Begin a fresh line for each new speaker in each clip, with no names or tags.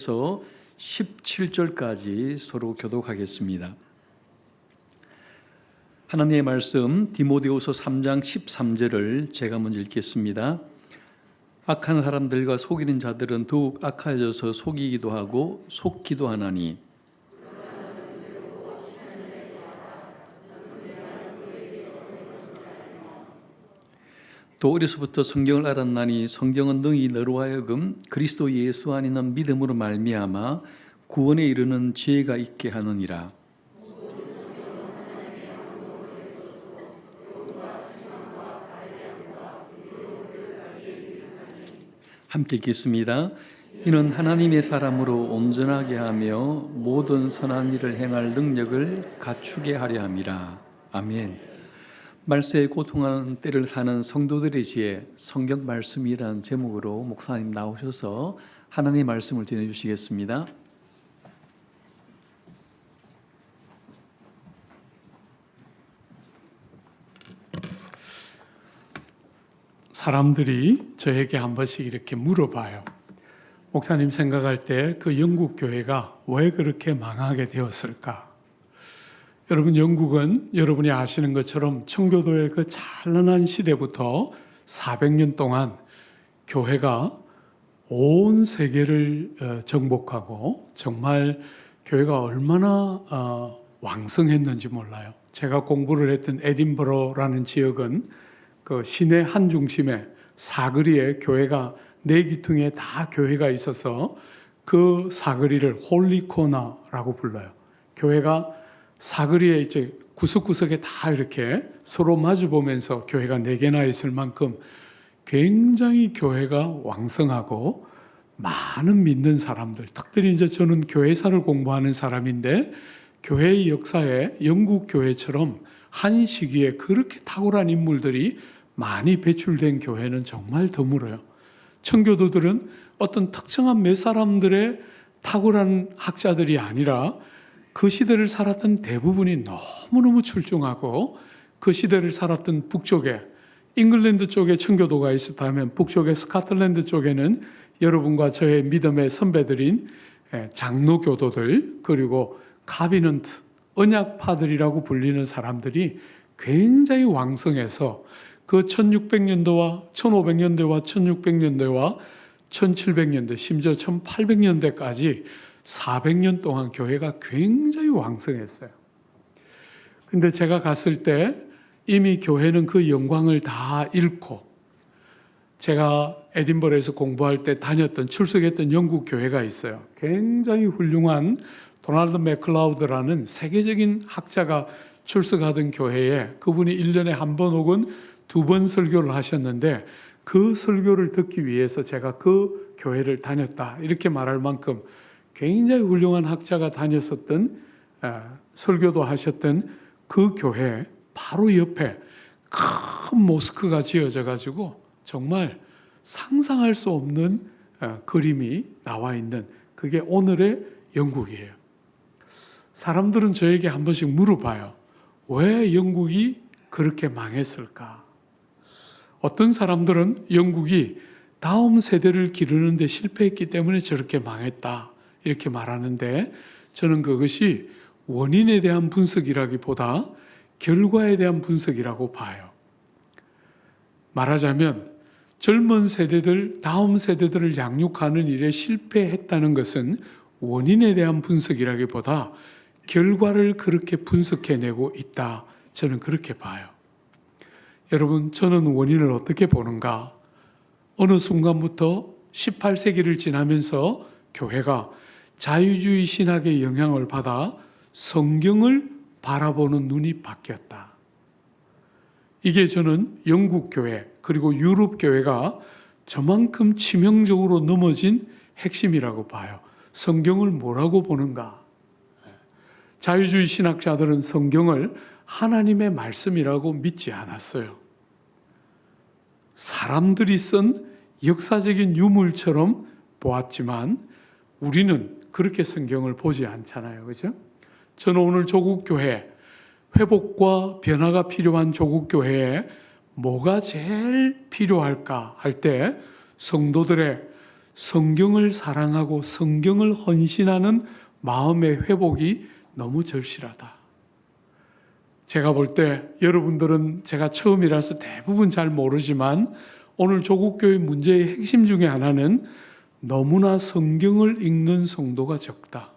서 17절까지 서로 교독하겠습니다. 하나님의 말씀 디모데후서 3장 13절을 제가 먼저 읽겠습니다. 악한 사람들과 속이는 자들은 더욱 악하여져서 속이기도 하고 속기도 하나니 또 어려서부터 성경을 알았나니 성경은 능히 너로 하여금 그리스도 예수 안에 있는 믿음으로 말미암아 구원에 이르는 지혜가 있게 하느니라. 함께 읽겠습니다. 이는 하나님의 사람으로 온전하게 하며 모든 선한 일을 행할 능력을 갖추게 하려 함이라. 아멘. 말세에 고통하는 때를 사는 성도들의 지혜, 성경 말씀이라는 제목으로 목사님 나오셔서 하나님의 말씀을 전해주시겠습니다.
사람들이 저에게 한 번씩 이렇게 물어봐요. 목사님 생각할 때 그 영국 교회가 왜 그렇게 망하게 되었을까? 여러분, 영국은 여러분이 아시는 것처럼 청교도의 그 찬란한 시대부터 400년 동안 교회가 온 세계를 정복하고 정말 교회가 얼마나 왕성했는지 몰라요. 제가 공부를 했던 에딘버러라는 지역은 그 시내 한 중심에 사거리에 교회가 네 기퉁에 다 교회가 있어서 그 사거리를 홀리코너라고 불러요. 교회가 사거리에 이제 구석구석에 다 이렇게 서로 마주보면서 교회가 네 개나 있을 만큼 굉장히 교회가 왕성하고 많은 믿는 사람들, 특별히 이제 저는 교회사를 공부하는 사람인데 교회의 역사에 영국 교회처럼 한 시기에 그렇게 탁월한 인물들이 많이 배출된 교회는 정말 드물어요. 청교도들은 어떤 특정한 몇 사람들의 탁월한 학자들이 아니라 그 시대를 살았던 대부분이 너무너무 출중하고 그 시대를 살았던 북쪽에 잉글랜드 쪽에 청교도가 있었다면 북쪽의 스코틀랜드 쪽에는 여러분과 저의 믿음의 선배들인 장로교도들 그리고 카비넌트, 언약파들이라고 불리는 사람들이 굉장히 왕성해서 그 1600년도와 1500년대와 1600년대와 1700년대 심지어 1800년대까지 400년 동안 교회가 굉장히 왕성했어요. 근데 제가 갔을 때 이미 교회는 그 영광을 다 잃고 제가 에딘버러에서 공부할 때 다녔던 출석했던 영국 교회가 있어요. 굉장히 훌륭한 도널드 맥클라우드라는 세계적인 학자가 출석하던 교회에 그분이 1년에 한 번 혹은 2번 설교를 하셨는데 그 설교를 듣기 위해서 제가 그 교회를 다녔다 이렇게 말할 만큼 굉장히 훌륭한 학자가 다녔었던 설교도 하셨던 그 교회 바로 옆에 큰 모스크가 지어져 가지고 정말 상상할 수 없는 그림이 나와 있는 그게 오늘의 영국이에요. 사람들은 저에게 한 번씩 물어봐요. 왜 영국이 그렇게 망했을까? 어떤 사람들은 영국이 다음 세대를 기르는데 실패했기 때문에 저렇게 망했다 이렇게 말하는데 저는 그것이 원인에 대한 분석이라기보다 결과에 대한 분석이라고 봐요. 말하자면 젊은 세대들, 다음 세대들을 양육하는 일에 실패했다는 것은 원인에 대한 분석이라기보다 결과를 그렇게 분석해내고 있다. 저는 그렇게 봐요. 여러분, 저는 원인을 어떻게 보는가? 어느 순간부터 18세기를 지나면서 교회가 자유주의 신학의 영향을 받아 성경을 바라보는 눈이 바뀌었다. 이게 저는 영국 교회 그리고 유럽 교회가 저만큼 치명적으로 넘어진 핵심이라고 봐요. 성경을 뭐라고 보는가? 자유주의 신학자들은 성경을 하나님의 말씀이라고 믿지 않았어요. 사람들이 쓴 역사적인 유물처럼 보았지만 우리는 그렇게 성경을 보지 않잖아요. 그죠? 저는 오늘 조국교회, 회복과 변화가 필요한 조국교회에 뭐가 제일 필요할까 할 때 성도들의 성경을 사랑하고 성경을 헌신하는 마음의 회복이 너무 절실하다. 제가 볼 때 여러분들은 제가 처음이라서 대부분 잘 모르지만 오늘 조국교회 문제의 핵심 중에 하나는 너무나 성경을 읽는 성도가 적다.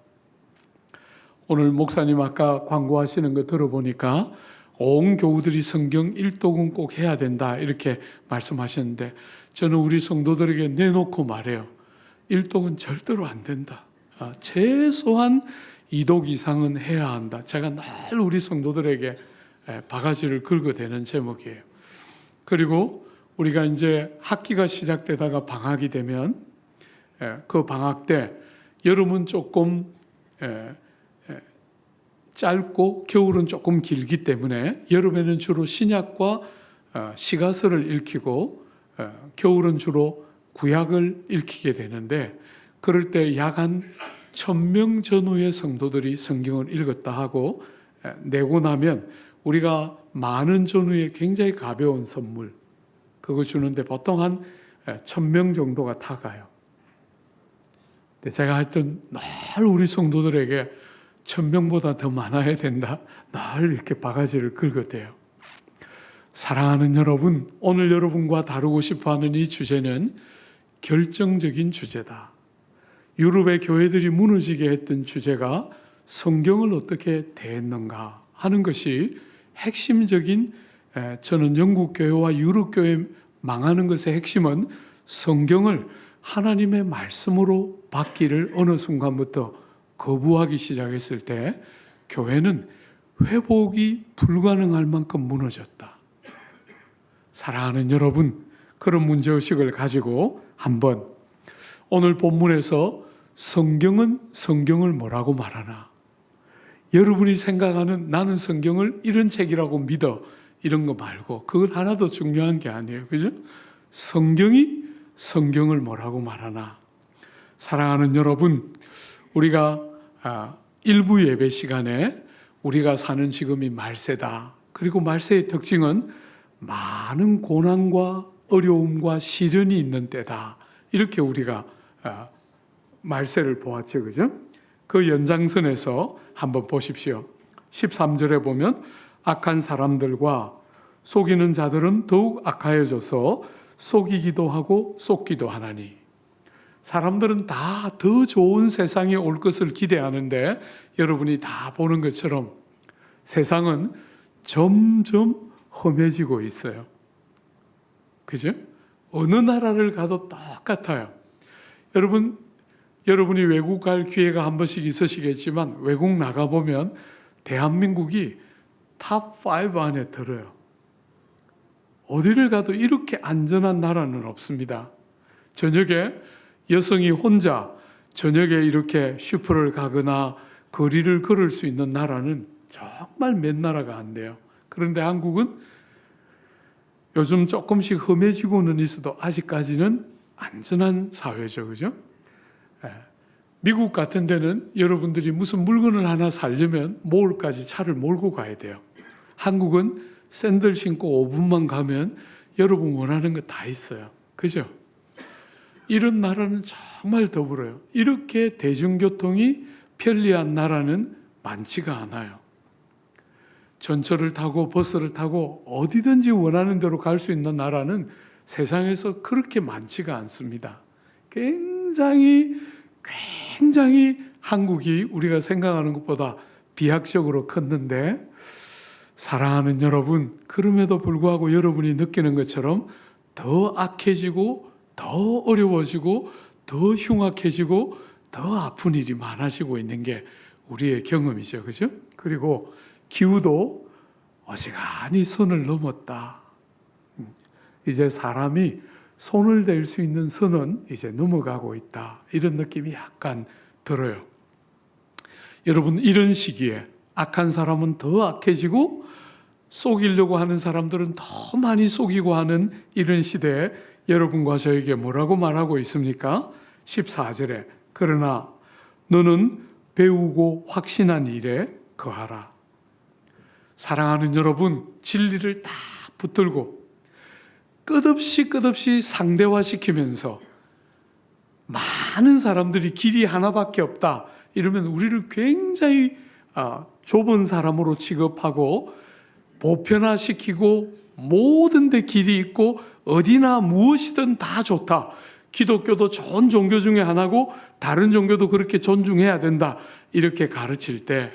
오늘 목사님 아까 광고하시는 거 들어보니까 온 교우들이 성경 일독은 꼭 해야 된다 이렇게 말씀하셨는데 저는 우리 성도들에게 내놓고 말해요. 일독은 절대로 안 된다. 최소한 2독 이상은 해야 한다. 제가 늘 우리 성도들에게 바가지를 긁어대는 제목이에요. 그리고 우리가 이제 학기가 시작되다가 방학이 되면 그 방학 때 여름은 조금 짧고 겨울은 조금 길기 때문에 여름에는 주로 신약과 시가서를 읽히고 겨울은 주로 구약을 읽히게 되는데 그럴 때 약 한 1000명 전후의 성도들이 성경을 읽었다 하고 내고 나면 우리가 많은 전후에 굉장히 가벼운 선물 그거 주는데 보통 한 1000명 정도가 다 가요. 근데 제가 하여튼 늘 우리 성도들에게 1000명보다 더 많아야 된다. 늘 이렇게 바가지를 긁어대요. 사랑하는 여러분, 오늘 여러분과 다루고 싶어하는 이 주제는 결정적인 주제다. 유럽의 교회들이 무너지게 했던 주제가 성경을 어떻게 대했는가 하는 것이 핵심적인 저는 영국 교회와 유럽 교회 망하는 것의 핵심은 성경을 하나님의 말씀으로 받기를 어느 순간부터 거부하기 시작했을 때 교회는 회복이 불가능할 만큼 무너졌다. 사랑하는 여러분, 그런 문제의식을 가지고 한번 오늘 본문에서 성경은 성경을 뭐라고 말하나? 여러분이 생각하는 나는 성경을 이런 책이라고 믿어 이런 거 말고 그건 하나도 중요한 게 아니에요. 그죠? 성경이 성경을 뭐라고 말하나? 사랑하는 여러분, 우리가 일부 예배 시간에 우리가 사는 지금이 말세다. 그리고 말세의 특징은 많은 고난과 어려움과 시련이 있는 때다. 이렇게 우리가 말세를 보았죠. 그죠? 그 연장선에서 한번 보십시오. 13절에 보면 악한 사람들과 속이는 자들은 더욱 악하여져서 속이기도 하고 속기도 하나니 사람들은 다 더 좋은 세상이 올 것을 기대하는데 여러분이 다 보는 것처럼 세상은 점점 험해지고 있어요. 그죠? 어느 나라를 가도 똑같아요. 여러분이 외국 갈 기회가 한 번씩 있으시겠지만 외국 나가보면 대한민국이 탑5 안에 들어요. 어디를 가도 이렇게 안전한 나라는 없습니다. 저녁에 여성이 혼자 저녁에 이렇게 슈퍼를 가거나 거리를 걸을 수 있는 나라는 정말 몇 나라가 안 돼요. 그런데 한국은 요즘 조금씩 험해지고는 있어도 아직까지는 안전한 사회죠. 그죠? 미국 같은 데는 여러분들이 무슨 물건을 하나 사려면 몰까지 차를 몰고 가야 돼요. 한국은 샌들 신고 5분만 가면 여러분 원하는 거 다 있어요. 그죠? 이런 나라는 정말 더불어요. 이렇게 대중교통이 편리한 나라는 많지가 않아요. 전철을 타고 버스를 타고 어디든지 원하는 대로 갈 수 있는 나라는 세상에서 그렇게 많지가 않습니다. 굉장히 한국이 우리가 생각하는 것보다 비약적으로 컸는데 사랑하는 여러분, 그럼에도 불구하고 여러분이 느끼는 것처럼 더 악해지고 더 어려워지고 더 흉악해지고 더 아픈 일이 많아지고 있는 게 우리의 경험이죠. 그죠? 그리고 기후도 어지간히 선을 넘었다. 이제 사람이 손을 댈 수 있는 선은 이제 넘어가고 있다. 이런 느낌이 약간 들어요. 여러분, 이런 시기에 악한 사람은 더 악해지고 속이려고 하는 사람들은 더 많이 속이고 하는 이런 시대에 여러분과 저에게 뭐라고 말하고 있습니까? 14절에 그러나 너는 배우고 확신한 일에 거하라. 사랑하는 여러분, 진리를 다 붙들고 끝없이 상대화시키면서 많은 사람들이 길이 하나밖에 없다 이러면 우리를 굉장히 좁은 사람으로 취급하고 보편화시키고 모든 데 길이 있고 어디나 무엇이든 다 좋다. 기독교도 좋은 종교 중에 하나고 다른 종교도 그렇게 존중해야 된다. 이렇게 가르칠 때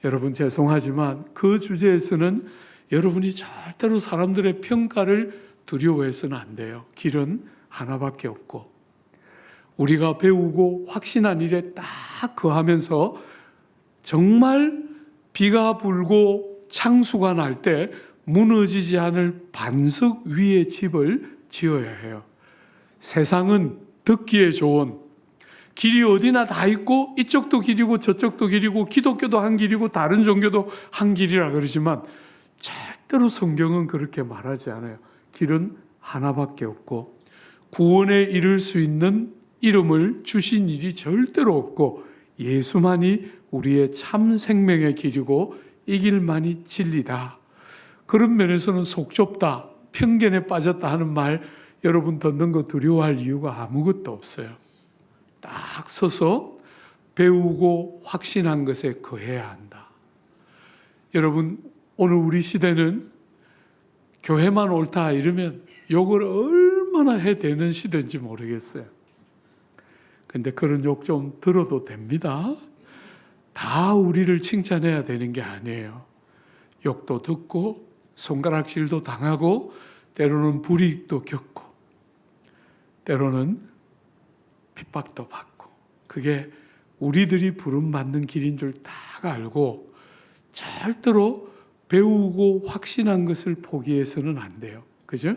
여러분 죄송하지만 그 주제에서는 여러분이 절대로 사람들의 평가를 두려워해서는 안 돼요. 길은 하나밖에 없고 우리가 배우고 확신한 일에 딱 거하면서 정말 비가 불고 창수가 날 때 무너지지 않을 반석 위에 집을 지어야 해요. 세상은 듣기에 좋은 길이 어디나 다 있고 이쪽도 길이고 저쪽도 길이고 기독교도 한 길이고 다른 종교도 한 길이라 그러지만 절대로 성경은 그렇게 말하지 않아요. 길은 하나밖에 없고 구원에 이를 수 있는 이름을 주신 일이 절대로 없고 예수만이 우리의 참 생명의 길이고 이 길만이 진리다. 그런 면에서는 속 좁다, 편견에 빠졌다 하는 말 여러분 듣는 거 두려워할 이유가 아무것도 없어요. 딱 서서 배우고 확신한 것에 거해야 한다. 여러분 오늘 우리 시대는 교회만 옳다 이러면 욕을 얼마나 해대는 시대인지 모르겠어요. 근데 그런 욕 좀 들어도 됩니다. 다 우리를 칭찬해야 되는 게 아니에요. 욕도 듣고 손가락질도 당하고 때로는 불이익도 겪고 때로는 핍박도 받고 그게 우리들이 부름받는 길인 줄 다 알고 절대로 배우고 확신한 것을 포기해서는 안 돼요. 그죠?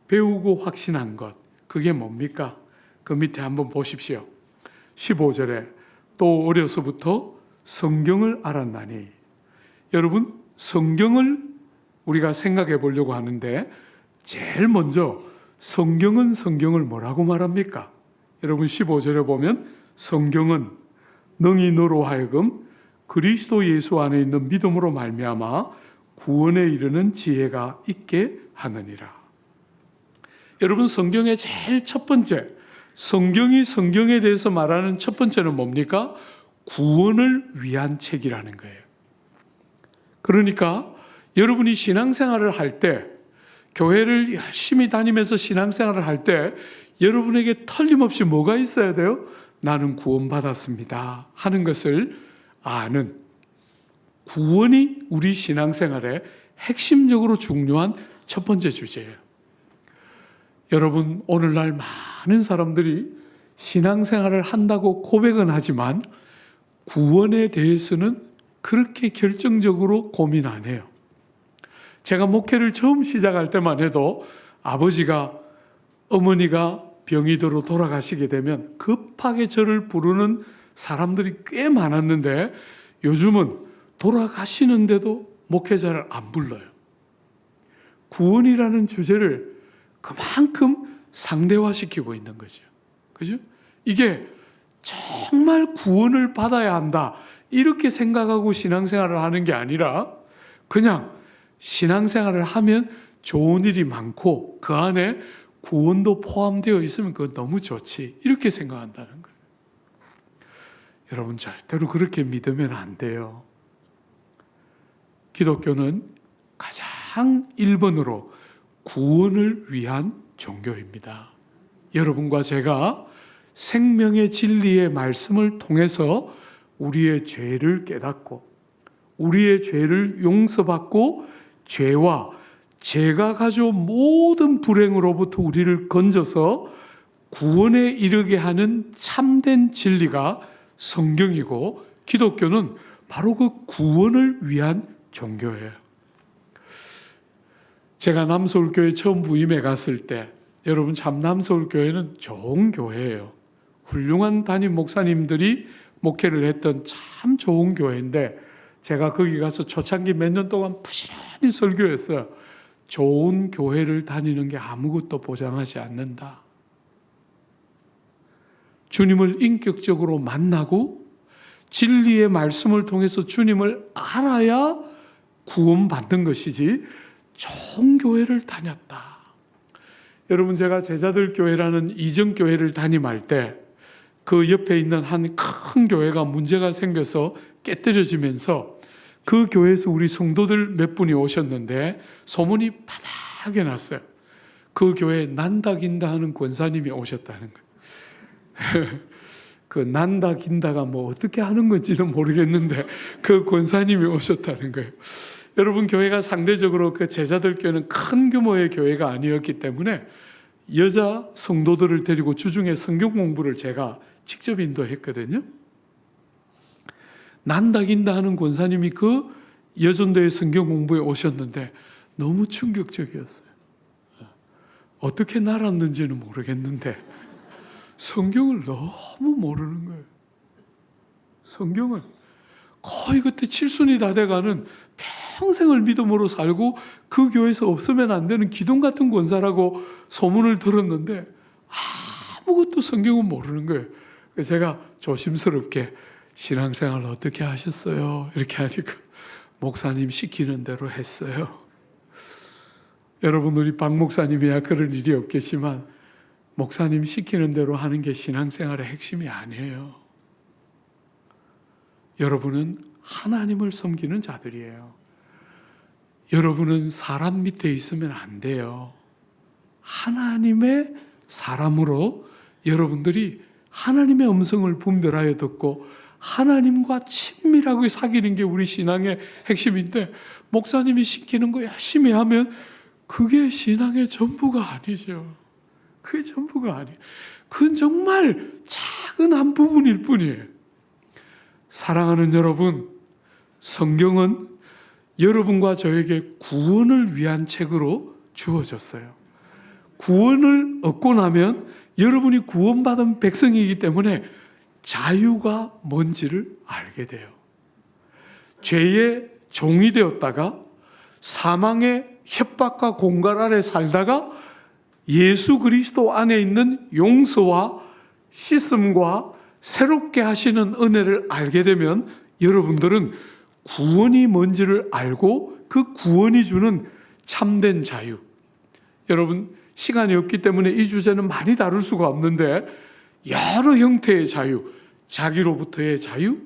배우고 확신한 것 그게 뭡니까? 그 밑에 한번 보십시오. 15절에 또 어려서부터 성경을 알았나니 여러분 성경을 우리가 생각해 보려고 하는데 제일 먼저 성경은 성경을 뭐라고 말합니까? 여러분 15절에 보면 성경은 능히 너로 하여금 그리스도 예수 안에 있는 믿음으로 말미암아 구원에 이르는 지혜가 있게 하느니라. 여러분 성경의 제일 첫 번째 성경이 성경에 대해서 말하는 첫 번째는 뭡니까? 구원을 위한 책이라는 거예요. 그러니까 여러분이 신앙생활을 할 때 교회를 열심히 다니면서 신앙생활을 할 때 여러분에게 틀림없이 뭐가 있어야 돼요? 나는 구원받았습니다 하는 것을 아는 구원이 우리 신앙생활에 핵심적으로 중요한 첫 번째 주제예요. 여러분 오늘날 많은 사람들이 신앙생활을 한다고 고백은 하지만 구원에 대해서는 그렇게 결정적으로 고민 안 해요. 제가 목회를 처음 시작할 때만 해도 아버지가 어머니가 병이 들어 돌아가시게 되면 급하게 저를 부르는 사람들이 꽤 많았는데 요즘은 돌아가시는데도 목회자를 안 불러요. 구원이라는 주제를 그만큼 상대화시키고 있는 거죠. 그죠? 이게 정말 구원을 받아야 한다. 이렇게 생각하고 신앙생활을 하는 게 아니라 그냥 신앙생활을 하면 좋은 일이 많고 그 안에 구원도 포함되어 있으면 그건 너무 좋지. 이렇게 생각한다는 거예요. 여러분 절대로 그렇게 믿으면 안 돼요. 기독교는 가장 1번으로 구원을 위한 종교입니다. 여러분과 제가 생명의 진리의 말씀을 통해서 우리의 죄를 깨닫고 우리의 죄를 용서받고 죄와 죄가 가져온 모든 불행으로부터 우리를 건져서 구원에 이르게 하는 참된 진리가 성경이고 기독교는 바로 그 구원을 위한 종교예요. 제가 남서울교회 처음 부임해 갔을 때 여러분 참 남서울교회는 좋은 교회예요. 훌륭한 담임 목사님들이 목회를 했던 참 좋은 교회인데 제가 거기 가서 초창기 몇 년 동안 부지런히 설교했어요. 좋은 교회를 다니는 게 아무것도 보장하지 않는다. 주님을 인격적으로 만나고 진리의 말씀을 통해서 주님을 알아야 구원받는 것이지 좋은 교회를 다녔다. 여러분, 제가 제자들 교회라는 이전 교회를 담임할 때 그 옆에 있는 한 큰 교회가 문제가 생겨서 깨뜨려지면서 그 교회에서 우리 성도들 몇 분이 오셨는데 소문이 바닥에 났어요. 그 교회에 난다 긴다 하는 권사님이 오셨다는 거예요. 그 난다 긴다가 뭐 어떻게 하는 건지는 모르겠는데 그 권사님이 오셨다는 거예요. 여러분, 교회가 상대적으로 그 제자들 교회는 큰 규모의 교회가 아니었기 때문에 여자 성도들을 데리고 주중에 성경 공부를 제가 직접 인도했거든요. 난다 긴다 하는 권사님이 그 여전도의 성경 공부에 오셨는데 너무 충격적이었어요. 어떻게 날았는지는 모르겠는데 성경을 너무 모르는 거예요. 성경을 거의 그때 칠순이 다 돼가는 평생을 믿음으로 살고 그 교회에서 없으면 안 되는 기둥 같은 권사라고 소문을 들었는데 아무것도 성경은 모르는 거예요. 그래서 제가 조심스럽게 신앙생활 어떻게 하셨어요? 이렇게 하니까 목사님 시키는 대로 했어요. 여러분, 우리 박 목사님이야 그럴 일이 없겠지만 목사님 시키는 대로 하는 게 신앙생활의 핵심이 아니에요. 여러분은 하나님을 섬기는 자들이에요. 여러분은 사람 밑에 있으면 안 돼요. 하나님의 사람으로 여러분들이 하나님의 음성을 분별하여 듣고 하나님과 친밀하게 사귀는 게 우리 신앙의 핵심인데 목사님이 시키는 거 열심히 하면 그게 신앙의 전부가 아니죠. 그게 전부가 아니에요. 그건 정말 작은 한 부분일 뿐이에요. 사랑하는 여러분, 성경은 여러분과 저에게 구원을 위한 책으로 주어졌어요. 구원을 얻고 나면 여러분이 구원받은 백성이기 때문에 자유가 뭔지를 알게 돼요. 죄의 종이 되었다가 사망의 협박과 공갈 아래 살다가 예수 그리스도 안에 있는 용서와 씻음과 새롭게 하시는 은혜를 알게 되면 여러분들은 구원이 뭔지를 알고 그 구원이 주는 참된 자유. 여러분, 시간이 없기 때문에 이 주제는 많이 다룰 수가 없는데 여러 형태의 자유, 자기로부터의 자유,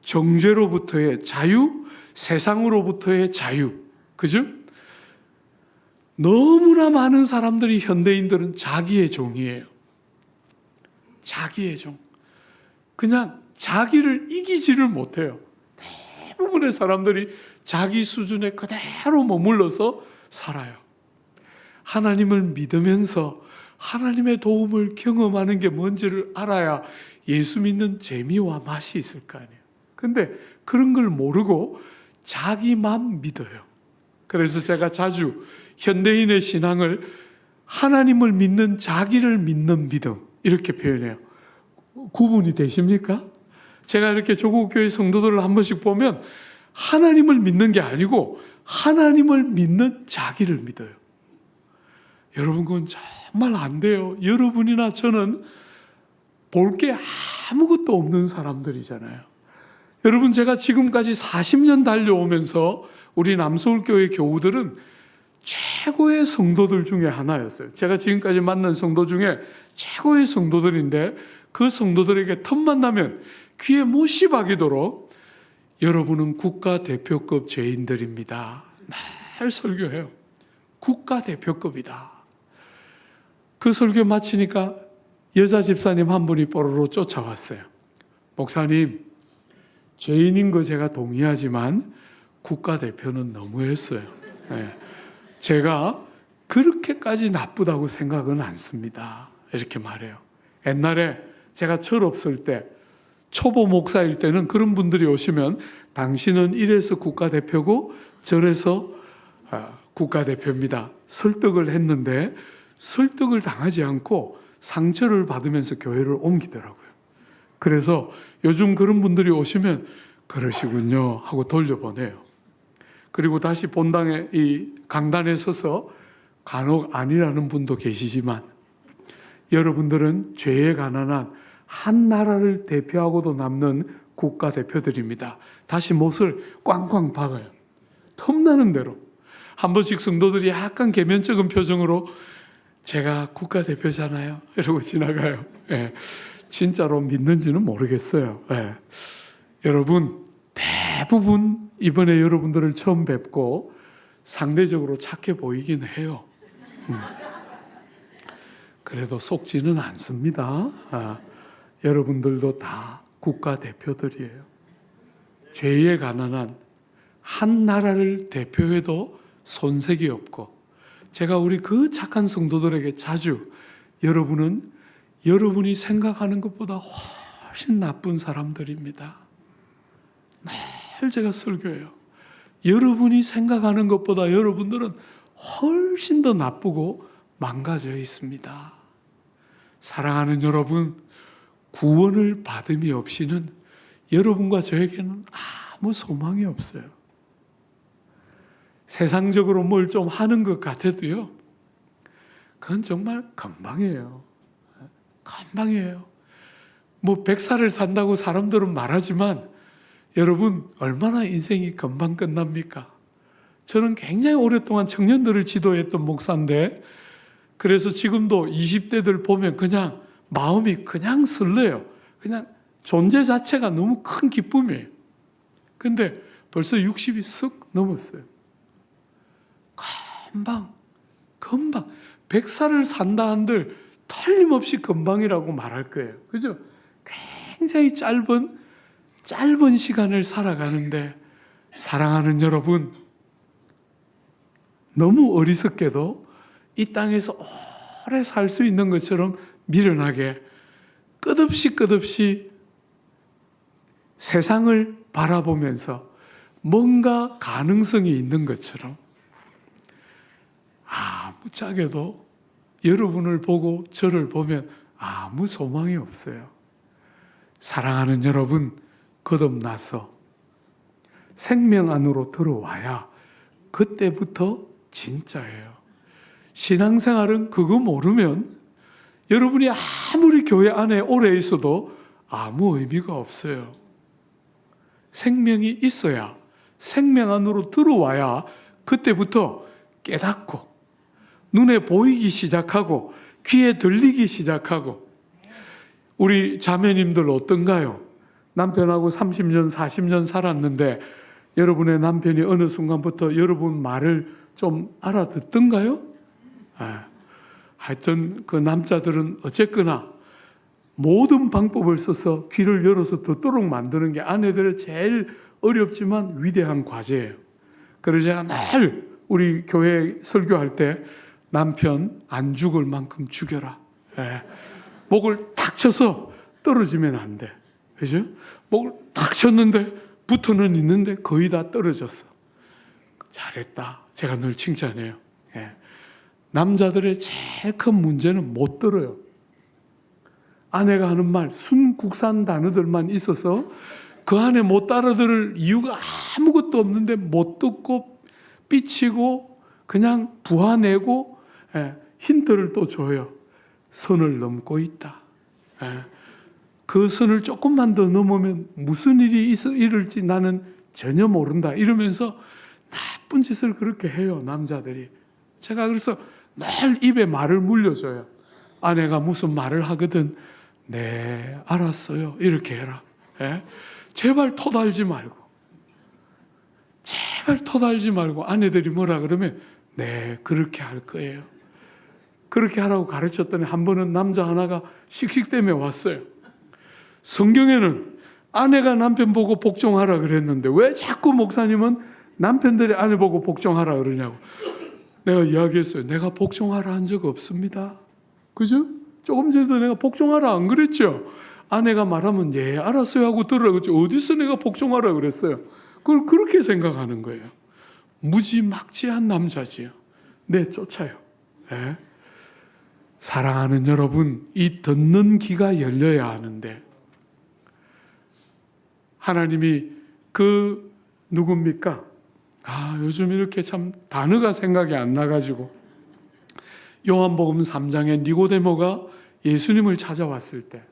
정죄로부터의 자유, 세상으로부터의 자유. 그죠? 너무나 많은 사람들이, 현대인들은 자기의 종이에요. 자기의 종. 그냥 자기를 이기지를 못해요. 대부분의 사람들이 자기 수준에 그대로 머물러서 살아요. 하나님을 믿으면서 하나님의 도움을 경험하는 게 뭔지를 알아야 예수 믿는 재미와 맛이 있을 거 아니에요. 근데 그런 걸 모르고 자기만 믿어요. 그래서 제가 자주 현대인의 신앙을 하나님을 믿는 자기를 믿는 믿음 이렇게 표현해요. 구분이 되십니까? 제가 이렇게 조국 교회 성도들을 한 번씩 보면 하나님을 믿는 게 아니고 하나님을 믿는 자기를 믿어요. 여러분, 그건 정말 안 돼요. 여러분이나 저는 볼 게 아무것도 없는 사람들이잖아요. 여러분, 제가 지금까지 40년 달려오면서 우리 남서울교회 교우들은 최고의 성도들 중에 하나였어요. 제가 지금까지 만난 성도 중에 최고의 성도들인데 그 성도들에게 틈만 나면 귀에 못이 박이도록 여러분은 국가대표급 죄인들입니다. 늘 설교해요. 국가대표급이다. 그 설교 마치니까 여자 집사님 한 분이 뽀로로 쫓아왔어요. 목사님, 죄인인 거 제가 동의하지만 국가대표는 너무했어요. 네. 제가 그렇게까지 나쁘다고 생각은 않습니다. 이렇게 말해요. 옛날에 제가 철없을 때, 초보 목사일 때는 그런 분들이 오시면 당신은 이래서 국가대표고 저래서 국가대표입니다. 설득을 했는데 설득을 당하지 않고 상처를 받으면서 교회를 옮기더라고요. 그래서 요즘 그런 분들이 오시면 그러시군요 하고 돌려보내요. 그리고 다시 본당에 이 강단에 서서 간혹 아니라는 분도 계시지만 여러분들은 죄에 가난한 한 나라를 대표하고도 남는 국가대표들입니다. 다시 못을 꽝꽝 박아요. 틈나는 대로. 한 번씩 성도들이 약간 개면적인 표정으로 제가 국가대표잖아요. 이러고 지나가요. 예. 진짜로 믿는지는 모르겠어요. 예. 여러분, 대부분 이번에 여러분들을 처음 뵙고 상대적으로 착해 보이긴 해요. 그래도 속지는 않습니다. 여러분들도 다 국가대표들이에요. 죄에 가난한 한 나라를 대표해도 손색이 없고, 제가 우리 그 착한 성도들에게 자주 여러분이 생각하는 것보다 훨씬 나쁜 사람들입니다. 늘 제가 설교해요. 여러분이 생각하는 것보다 여러분들은 훨씬 더 나쁘고 망가져 있습니다. 사랑하는 여러분, 구원을 받음이 없이는 여러분과 저에게는 아무 소망이 없어요. 세상적으로 뭘 좀 하는 것 같아도요, 그건 정말 금방이에요. 금방이에요. 뭐 100살을 산다고 사람들은 말하지만 여러분, 얼마나 인생이 금방 끝납니까? 저는 굉장히 오랫동안 청년들을 지도했던 목사인데, 그래서 지금도 20대들 보면 그냥 마음이 그냥 설레요. 그냥 존재 자체가 너무 큰 기쁨이에요. 근데 벌써 60이 쓱 넘었어요. 금방 100살을 산다 한들 틀림없이 금방이라고 말할 거예요. 그죠? 굉장히 짧은 시간을 살아가는데, 사랑하는 여러분, 너무 어리석게도 이 땅에서 오래 살 수 있는 것처럼 미련하게 끝없이 세상을 바라보면서 뭔가 가능성이 있는 것처럼 아무짝에도 여러분을 보고 저를 보면 아무 소망이 없어요. 사랑하는 여러분, 거듭나서 생명 안으로 들어와야 그때부터 진짜예요. 신앙생활은 그거 모르면 여러분이 아무리 교회 안에 오래 있어도 아무 의미가 없어요. 생명이 있어야, 생명 안으로 들어와야 그때부터 깨닫고 눈에 보이기 시작하고 귀에 들리기 시작하고. 우리 자매님들 어떤가요? 남편하고 30년, 40년 살았는데 여러분의 남편이 어느 순간부터 여러분 말을 좀 알아듣던가요? 하여튼 그 남자들은 어쨌거나 모든 방법을 써서 귀를 열어서 듣도록 만드는 게 아내들의 제일 어렵지만 위대한 과제예요. 그래서 제가 늘 우리 교회 설교할 때 남편 안 죽을 만큼 죽여라. 목을 탁 쳐서 떨어지면 안 돼. 그죠? 목을 탁 쳤는데 붙어는 있는데 거의 다 떨어졌어. 잘했다. 제가 늘 칭찬해요. 남자들의 제일 큰 문제는 못 들어요. 아내가 하는 말, 순국산 단어들만 있어서 그 안에 못 알아들을 이유가 아무것도 없는데 못 듣고 삐치고 그냥 부화내고 힌트를 또 줘요. 선을 넘고 있다. 그 선을 조금만 더 넘으면 무슨 일이 이럴지 나는 전혀 모른다. 이러면서 나쁜 짓을 그렇게 해요, 남자들이. 제가 그래서 늘 입에 말을 물려줘요. 아내가 무슨 말을 하거든, 네, 알았어요. 이렇게 해라. 제발 토달지 말고. 제발 토달지 말고. 아내들이 뭐라 그러면 네, 그렇게 할 거예요. 그렇게 하라고 가르쳤더니 한 번은 남자 하나가 씩씩대며 왔어요. 성경에는 아내가 남편 보고 복종하라 그랬는데 왜 자꾸 목사님은 남편들이 아내 보고 복종하라 그러냐고. 내가 이야기했어요. 내가 복종하라 한 적 없습니다. 그죠? 조금 전에도 내가 복종하라 안 그랬죠? 아내가 말하면 예 알았어요 하고 들으라 그랬죠. 어디서 내가 복종하라 그랬어요? 그걸 그렇게 생각하는 거예요. 무지막지한 남자지요. 네, 쫓아요. 사랑하는 여러분, 이 듣는 귀가 열려야 하는데 하나님이 그 누굽니까? 요즘 이렇게 참 단어가 생각이 안 나가지고 요한복음 3장에 니고데모가 예수님을 찾아왔을 때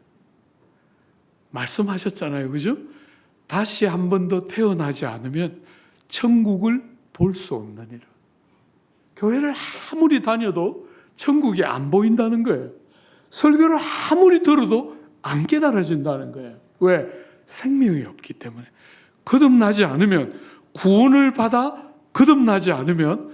말씀하셨잖아요. 그죠? 다시 한 번 더 태어나지 않으면 천국을 볼 수 없느니라. 교회를 아무리 다녀도 천국이 안 보인다는 거예요. 설교를 아무리 들어도 안 깨달아진다는 거예요. 왜? 생명이 없기 때문에. 거듭나지 않으면, 구원을 받아 거듭나지 않으면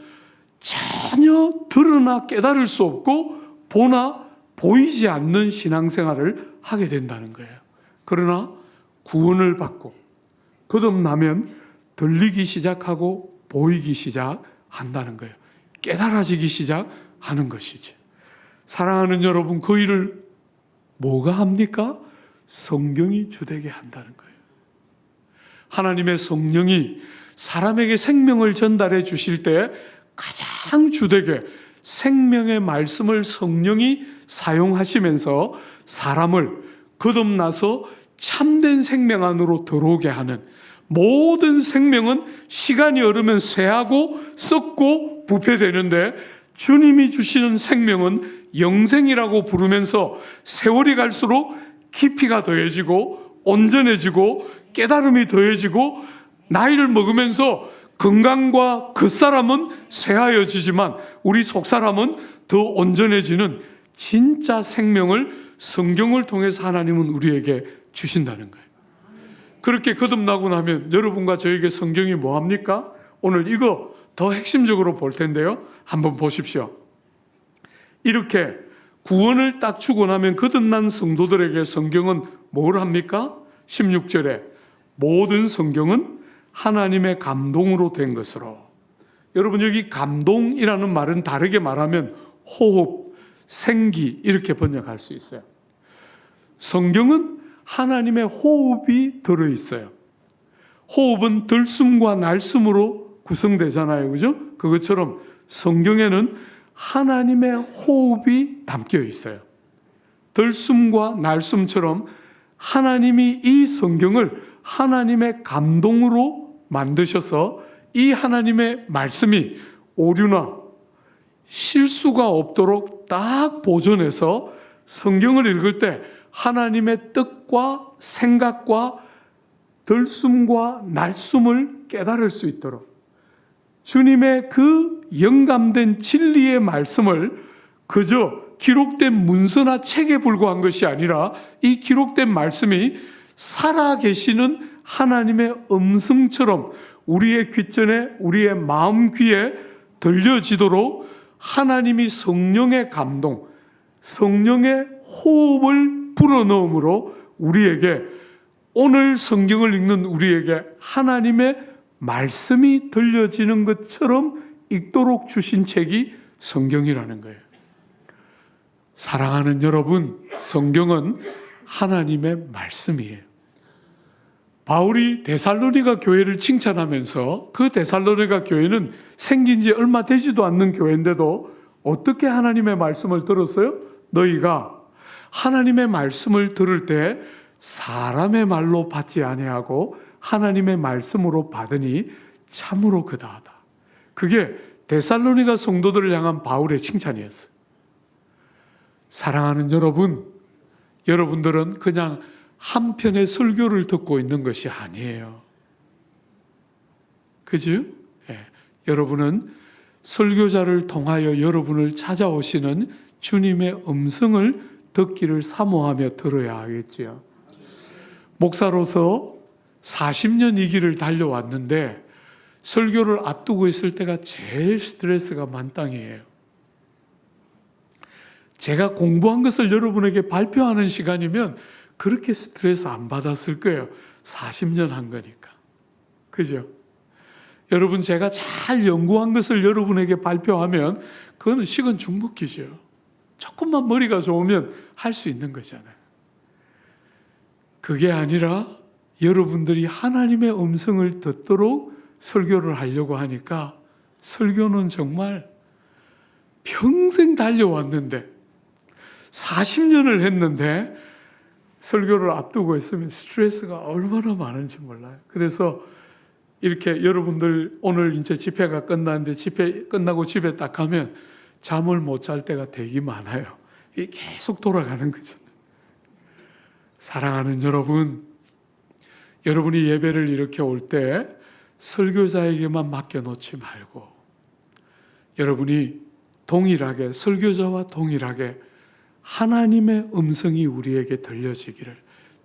전혀 드러나 깨달을 수 없고 보나 보이지 않는 신앙생활을 하게 된다는 거예요. 그러나 구원을 받고 거듭나면 들리기 시작하고 보이기 시작한다는 거예요. 깨달아지기 시작하는 것이지. 사랑하는 여러분, 그 일을 뭐가 합니까? 성경이 주되게 한다는 거예요. 하나님의 성령이 사람에게 생명을 전달해 주실 때 가장 주되게 생명의 말씀을 성령이 사용하시면서 사람을 거듭나서 참된 생명 안으로 들어오게 하는, 모든 생명은 시간이 흐르면 쇠하고 썩고 부패되는데 주님이 주시는 생명은 영생이라고 부르면서 세월이 갈수록 깊이가 더해지고 온전해지고 깨달음이 더해지고 나이를 먹으면서 건강과 겉사람은 쇠하여지지만 우리 속사람은 더 온전해지는 진짜 생명을 성경을 통해서 하나님은 우리에게 주신다는 거예요. 그렇게 거듭나고 나면 여러분과 저에게 성경이 뭐합니까? 오늘 이거 더 핵심적으로 볼 텐데요. 한번 보십시오. 이렇게 구원을 딱 주고 나면 거듭난 성도들에게 성경은 뭘 합니까? 16절에 모든 성경은 하나님의 감동으로 된 것으로. 여러분, 여기 감동이라는 말은 다르게 말하면 호흡, 생기 이렇게 번역할 수 있어요. 성경은 하나님의 호흡이 들어있어요. 호흡은 들숨과 날숨으로 구성되잖아요. 그죠? 그것처럼 성경에는 하나님의 호흡이 담겨 있어요. 들숨과 날숨처럼 하나님이 이 성경을 하나님의 감동으로 만드셔서 이 하나님의 말씀이 오류나 실수가 없도록 딱 보존해서 성경을 읽을 때 하나님의 뜻과 생각과 들숨과 날숨을 깨달을 수 있도록 주님의 그 영감된 진리의 말씀을 그저 기록된 문서나 책에 불과한 것이 아니라 이 기록된 말씀이 살아계시는 하나님의 음성처럼 우리의 귓전에, 우리의 마음 귀에 들려지도록 하나님이 성령의 감동, 성령의 호흡을 불어넣음으로 우리에게, 오늘 성경을 읽는 우리에게 하나님의 말씀이 들려지는 것처럼 읽도록 주신 책이 성경이라는 거예요. 사랑하는 여러분, 성경은 하나님의 말씀이에요. 바울이 데살로니가 교회를 칭찬하면서 그 데살로니가 교회는 생긴 지 얼마 되지도 않는 교회인데도 어떻게 하나님의 말씀을 들었어요? 너희가 하나님의 말씀을 들을 때 사람의 말로 받지 아니하고 하나님의 말씀으로 받으니 참으로 그다하다. 그게 데살로니가 성도들을 향한 바울의 칭찬이었어요. 사랑하는 여러분, 여러분들은 그냥 한 편의 설교를 듣고 있는 것이 아니에요. 그죠? 예. 여러분은 설교자를 통하여 여러분을 찾아오시는 주님의 음성을 듣기를 사모하며 들어야 하겠지요. 목사로서 40년 이 길을 달려왔는데 설교를 앞두고 있을 때가 제일 스트레스가 만땅이에요. 제가 공부한 것을 여러분에게 발표하는 시간이면 그렇게 스트레스 안 받았을 거예요. 40년 한 거니까. 그죠? 여러분, 제가 잘 연구한 것을 여러분에게 발표하면 그거는 식은 죽 먹기죠. 조금만 머리가 좋으면 할 수 있는 거잖아요. 그게 아니라 여러분들이 하나님의 음성을 듣도록 설교를 하려고 하니까 설교는 정말 평생 달려왔는데 40년을 했는데 설교를 앞두고 있으면 스트레스가 얼마나 많은지 몰라요. 그래서 이렇게 여러분들 오늘 이제 집회가 끝났는데 집회 끝나고 집에 딱 가면 잠을 못 잘 때가 되게 많아요. 이게 계속 돌아가는 거죠. 사랑하는 여러분, 여러분이 예배를 이렇게 올 때 설교자에게만 맡겨놓지 말고 여러분이 동일하게, 설교자와 동일하게 하나님의 음성이 우리에게 들려지기를,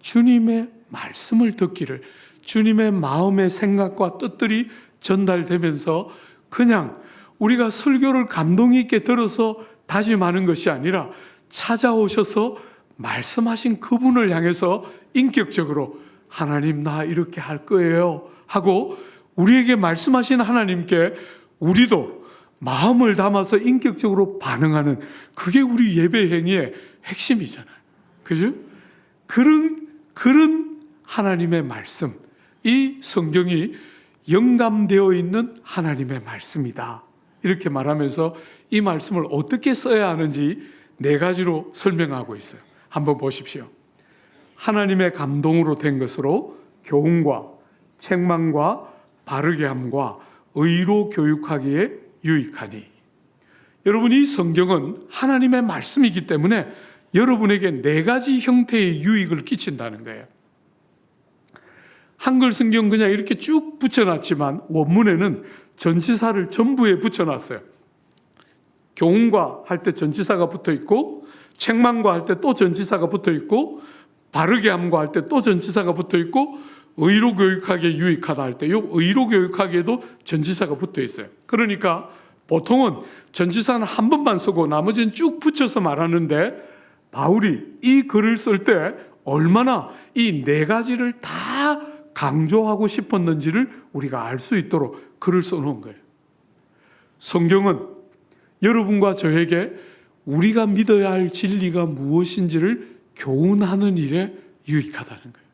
주님의 말씀을 듣기를, 주님의 마음의 생각과 뜻들이 전달되면서 그냥 우리가 설교를 감동 있게 들어서 다짐하는 것이 아니라 찾아오셔서 말씀하신 그분을 향해서 인격적으로 하나님 나 이렇게 할 거예요 하고 우리에게 말씀하신 하나님께 우리도 마음을 담아서 인격적으로 반응하는, 그게 우리 예배 행위의 핵심이잖아요. 그죠? 그런 하나님의 말씀, 이 성경이 영감되어 있는 하나님의 말씀이다, 이렇게 말하면서 이 말씀을 어떻게 써야 하는지 4가지로 설명하고 있어요. 한번 보십시오. 하나님의 감동으로 된 것으로 교훈과 책망과 바르게 함과 의로 교육하기에 유익하니. 여러분, 이 성경은 하나님의 말씀이기 때문에 여러분에게 4가지 형태의 유익을 끼친다는 거예요. 한글 성경 그냥 이렇게 쭉 붙여놨지만 원문에는 전치사를 전부에 붙여놨어요. 교훈과 할 때 전치사가 붙어 있고, 책망과 할 때 또 전치사가 붙어 있고, 바르게 함과 할 때 또 전치사가 붙어 있고, 의로 교육하기에 유익하다 할 때 이 의로 교육하기에도 전치사가 붙어 있어요. 그러니까 보통은 전치사는 한 번만 쓰고 나머지는 쭉 붙여서 말하는데, 바울이 이 글을 쓸 때 얼마나 이 4가지를 다 강조하고 싶었는지를 우리가 알 수 있도록 글을 써놓은 거예요. 성경은 여러분과 저에게 우리가 믿어야 할 진리가 무엇인지를 교훈하는 일에 유익하다는 거예요.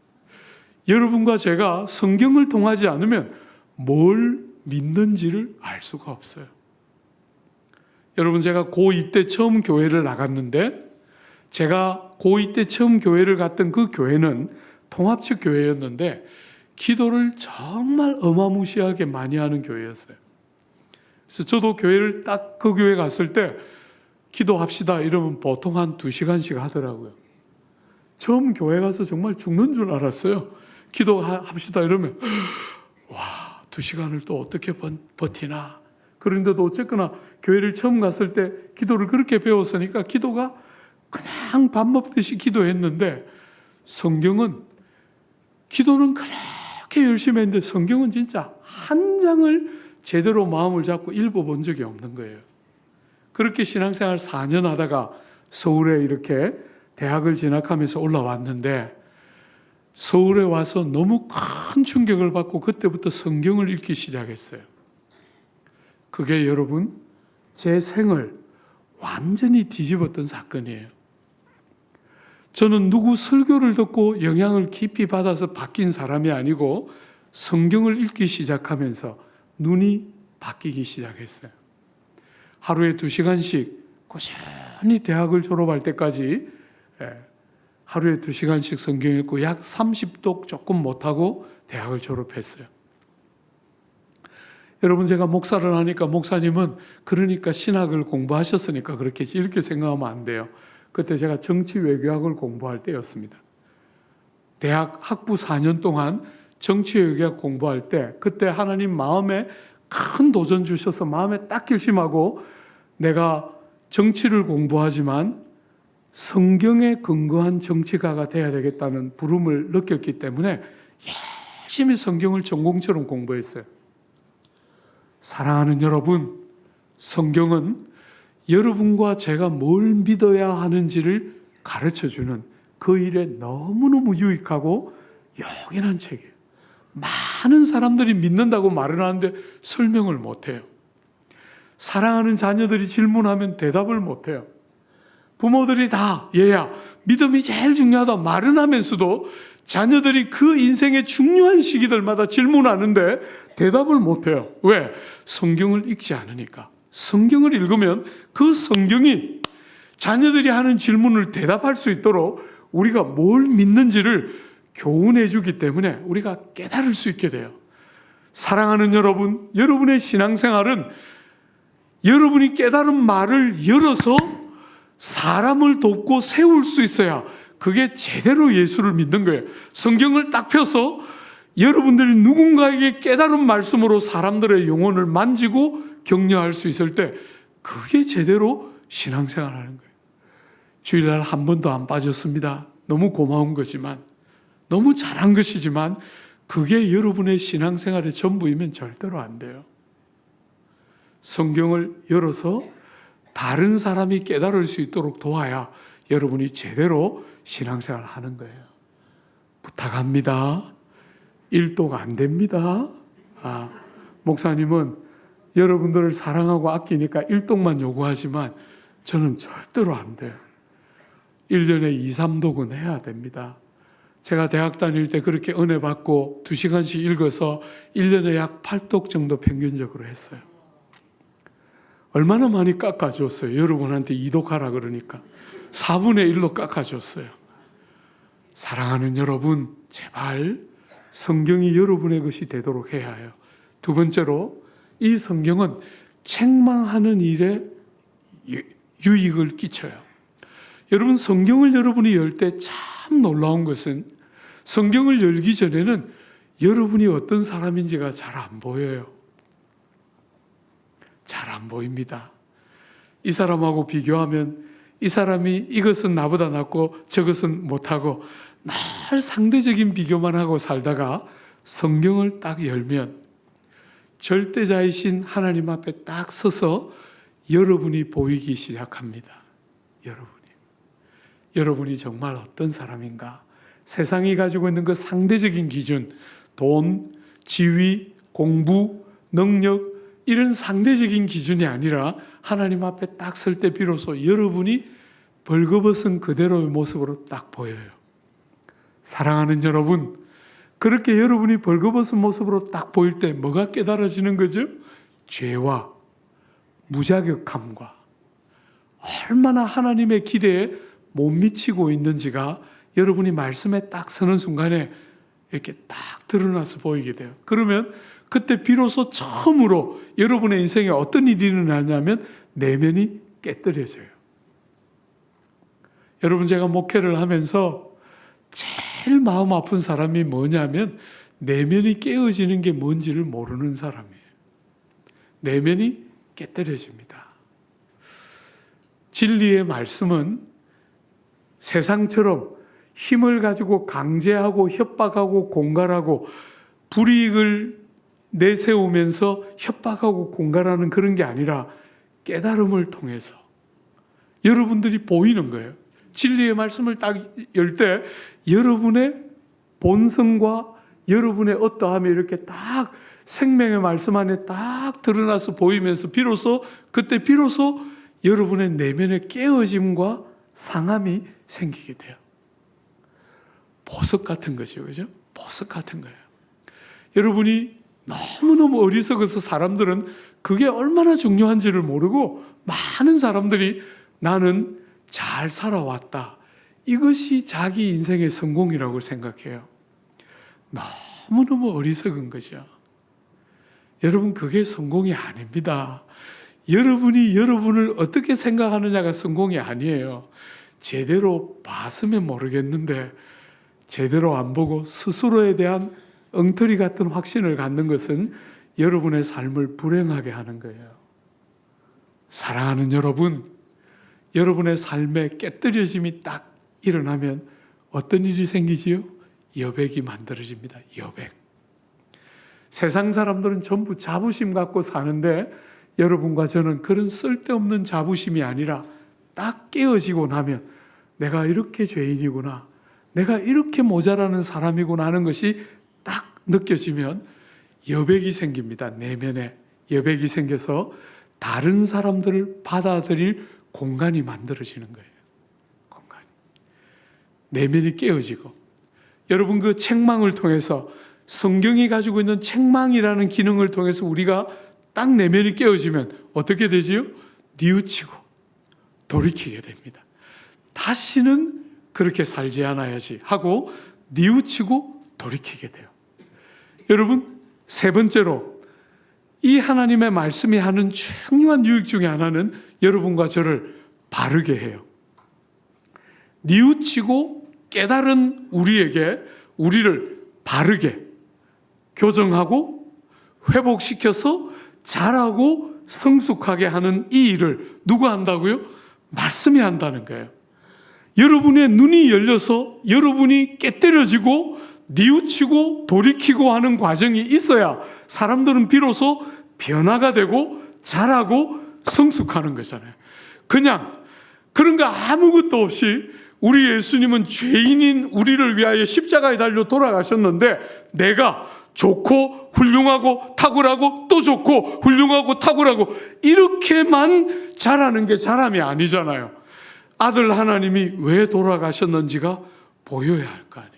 여러분과 제가 성경을 통하지 않으면 뭘 믿는지를 알 수가 없어요. 여러분, 제가 고2 때 처음 교회를 나갔는데, 제가 고2 때 처음 교회를 갔던 그 교회는 통합측 교회였는데 기도를 정말 어마무시하게 많이 하는 교회였어요. 그래서 저도 교회를 딱 그 교회 갔을 때 기도합시다 이러면 보통 한 2시간씩 하더라고요. 처음 교회 가서 정말 죽는 줄 알았어요. 기도합시다 이러면 와, 2시간을 또 어떻게 버티나. 그런데도 어쨌거나 교회를 처음 갔을 때 기도를 그렇게 배웠으니까 기도가 그냥 밥 먹듯이 기도했는데, 성경은 기도는 그렇게 열심히 했는데 성경은 진짜 한 장을 제대로 마음을 잡고 읽어본 적이 없는 거예요. 그렇게 신앙생활 4년 하다가 서울에 이렇게 대학을 진학하면서 올라왔는데, 서울에 와서 너무 큰 충격을 받고 그때부터 성경을 읽기 시작했어요. 그게 여러분, 제 생을 완전히 뒤집었던 사건이에요. 저는 누구 설교를 듣고 영향을 깊이 받아서 바뀐 사람이 아니고 성경을 읽기 시작하면서 눈이 바뀌기 시작했어요. 하루에 2시간씩 꾸준히 대학을 졸업할 때까지 하루에 2시간씩 성경 읽고 약 30독 조금 못하고 대학을 졸업했어요. 여러분, 제가 목사를 하니까 목사님은 그러니까 신학을 공부하셨으니까 그렇게 이렇게 생각하면 안 돼요. 그때 제가 정치외교학을 공부할 때였습니다. 대학 학부 4년 동안 정치외교학 공부할 때 그때 하나님 마음에 큰 도전 주셔서 마음에 딱 결심하고 내가 정치를 공부하지만 성경에 근거한 정치가가 돼야 되겠다는 부름을 느꼈기 때문에 열심히 성경을 전공처럼 공부했어요. 사랑하는 여러분, 성경은 여러분과 제가 뭘 믿어야 하는지를 가르쳐주는 그 일에 너무너무 유익하고 요긴한 책이에요. 많은 사람들이 믿는다고 말을 하는데 설명을 못해요. 사랑하는 자녀들이 질문하면 대답을 못해요. 부모들이 다 얘야 믿음이 제일 중요하다 말은 하면서도 자녀들이 그 인생의 중요한 시기들마다 질문하는데 대답을 못해요. 왜? 성경을 읽지 않으니까. 성경을 읽으면 그 성경이 자녀들이 하는 질문을 대답할 수 있도록 우리가 뭘 믿는지를 교훈해 주기 때문에 우리가 깨달을 수 있게 돼요. 사랑하는 여러분, 여러분의 신앙생활은 여러분이 깨달은 말을 열어서 사람을 돕고 세울 수 있어야 그게 제대로 예수를 믿는 거예요. 성경을 딱 펴서 여러분들이 누군가에게 깨달은 말씀으로 사람들의 영혼을 만지고 격려할 수 있을 때 그게 제대로 신앙생활 하는 거예요. 주일날 한 번도 안 빠졌습니다. 너무 고마운 거지만, 너무 잘한 것이지만 그게 여러분의 신앙생활의 전부이면 절대로 안 돼요. 성경을 열어서 다른 사람이 깨달을 수 있도록 도와야 여러분이 제대로 신앙생활을 하는 거예요. 부탁합니다. 1도가 안 됩니다. 목사님은 여러분들을 사랑하고 아끼니까 1독만 요구하지만 저는 절대로 안 돼요. 1년에 2, 3독은 해야 됩니다. 제가 대학 다닐 때 그렇게 은혜 받고 2시간씩 읽어서 1년에 약 8독 정도 평균적으로 했어요. 얼마나 많이 깎아줬어요. 여러분한테 2독 하라 그러니까 4분의 1로 깎아줬어요. 사랑하는 여러분, 제발 성경이 여러분의 것이 되도록 해야 해요. 두 번째로, 이 성경은 책망하는 일에 유익을 끼쳐요. 여러분, 성경을 여러분이 열 때 참 놀라운 것은 성경을 열기 전에는 여러분이 어떤 사람인지가 잘 안 보여요. 잘 안 보입니다. 이 사람하고 비교하면 이 사람이 이것은 나보다 낫고 저것은 못하고 늘 상대적인 비교만 하고 살다가 성경을 딱 열면 절대자이신 하나님 앞에 딱 서서 여러분이 보이기 시작합니다. 여러분이 정말 어떤 사람인가? 세상이 가지고 있는 그 상대적인 기준, 돈, 지위, 공부, 능력, 이런 상대적인 기준이 아니라 하나님 앞에 딱 설 때 비로소 여러분이 벌거벗은 그대로의 모습으로 딱 보여요. 사랑하는 여러분, 그렇게 여러분이 벌거벗은 모습으로 딱 보일 때 뭐가 깨달아지는 거죠? 죄와 무자격함과 얼마나 하나님의 기대에 못 미치고 있는지가 여러분이 말씀에 딱 서는 순간에 이렇게 딱 드러나서 보이게 돼요. 그러면 그때 비로소 처음으로 여러분의 인생에 어떤 일이 일어나냐면 내면이 깨뜨려져요. 여러분, 제가 목회를 하면서 제일 마음 아픈 사람이 뭐냐면 내면이 깨어지는 게 뭔지를 모르는 사람이에요. 내면이 깨뜨려집니다. 진리의 말씀은 세상처럼 힘을 가지고 강제하고 협박하고 공갈하고 불이익을 내세우면서 협박하고 공갈하는 그런 게 아니라 깨달음을 통해서 여러분들이 보이는 거예요. 진리의 말씀을 딱 열 때 여러분의 본성과 여러분의 어떠함이 이렇게 딱 생명의 말씀 안에 딱 드러나서 보이면서 그때 비로소 여러분의 내면의 깨어짐과 상함이 생기게 돼요. 보석 같은 것이죠. 그죠? 보석 같은 거예요. 여러분이 너무너무 어리석어서 사람들은 그게 얼마나 중요한지를 모르고 많은 사람들이 나는 잘 살아왔다. 이것이 자기 인생의 성공이라고 생각해요. 너무너무 어리석은 거죠. 여러분, 그게 성공이 아닙니다. 여러분이 여러분을 어떻게 생각하느냐가 성공이 아니에요. 제대로 봤으면 모르겠는데 제대로 안 보고 스스로에 대한 엉터리 같은 확신을 갖는 것은 여러분의 삶을 불행하게 하는 거예요. 사랑하는 여러분, 여러분의 삶에 깨뜨려짐이 딱 일어나면 어떤 일이 생기지요? 여백이 만들어집니다. 여백. 세상 사람들은 전부 자부심 갖고 사는데 여러분과 저는 그런 쓸데없는 자부심이 아니라 딱 깨어지고 나면 내가 이렇게 죄인이구나, 내가 이렇게 모자라는 사람이구나 하는 것이 딱 느껴지면 여백이 생깁니다. 내면에 여백이 생겨서 다른 사람들을 받아들일 공간이 만들어지는 거예요. 공간이. 내면이 깨어지고, 여러분, 그 책망을 통해서, 성경이 가지고 있는 책망이라는 기능을 통해서 우리가 딱 내면이 깨어지면 어떻게 되지요? 뉘우치고 돌이키게 됩니다. 다시는 그렇게 살지 않아야지 하고 뉘우치고 돌이키게 돼요. 여러분, 세 번째로 이 하나님의 말씀이 하는 중요한 유익 중에 하나는 여러분과 저를 바르게 해요. 뉘우치고 깨달은 우리에게 우리를 바르게 교정하고 회복시켜서 잘하고 성숙하게 하는 이 일을 누가 한다고요? 말씀이 한다는 거예요. 여러분의 눈이 열려서 여러분이 깨때려지고 뉘우치고 돌이키고 하는 과정이 있어야 사람들은 비로소 변화가 되고 자라고 성숙하는 거잖아요. 그냥 그런 거 아무것도 없이 우리 예수님은 죄인인 우리를 위하여 십자가에 달려 돌아가셨는데 내가 좋고 훌륭하고 탁월하고 또 좋고 훌륭하고 탁월하고 이렇게만 자라는 게 자람이 아니잖아요. 아들 하나님이 왜 돌아가셨는지가 보여야 할 거 아니에요.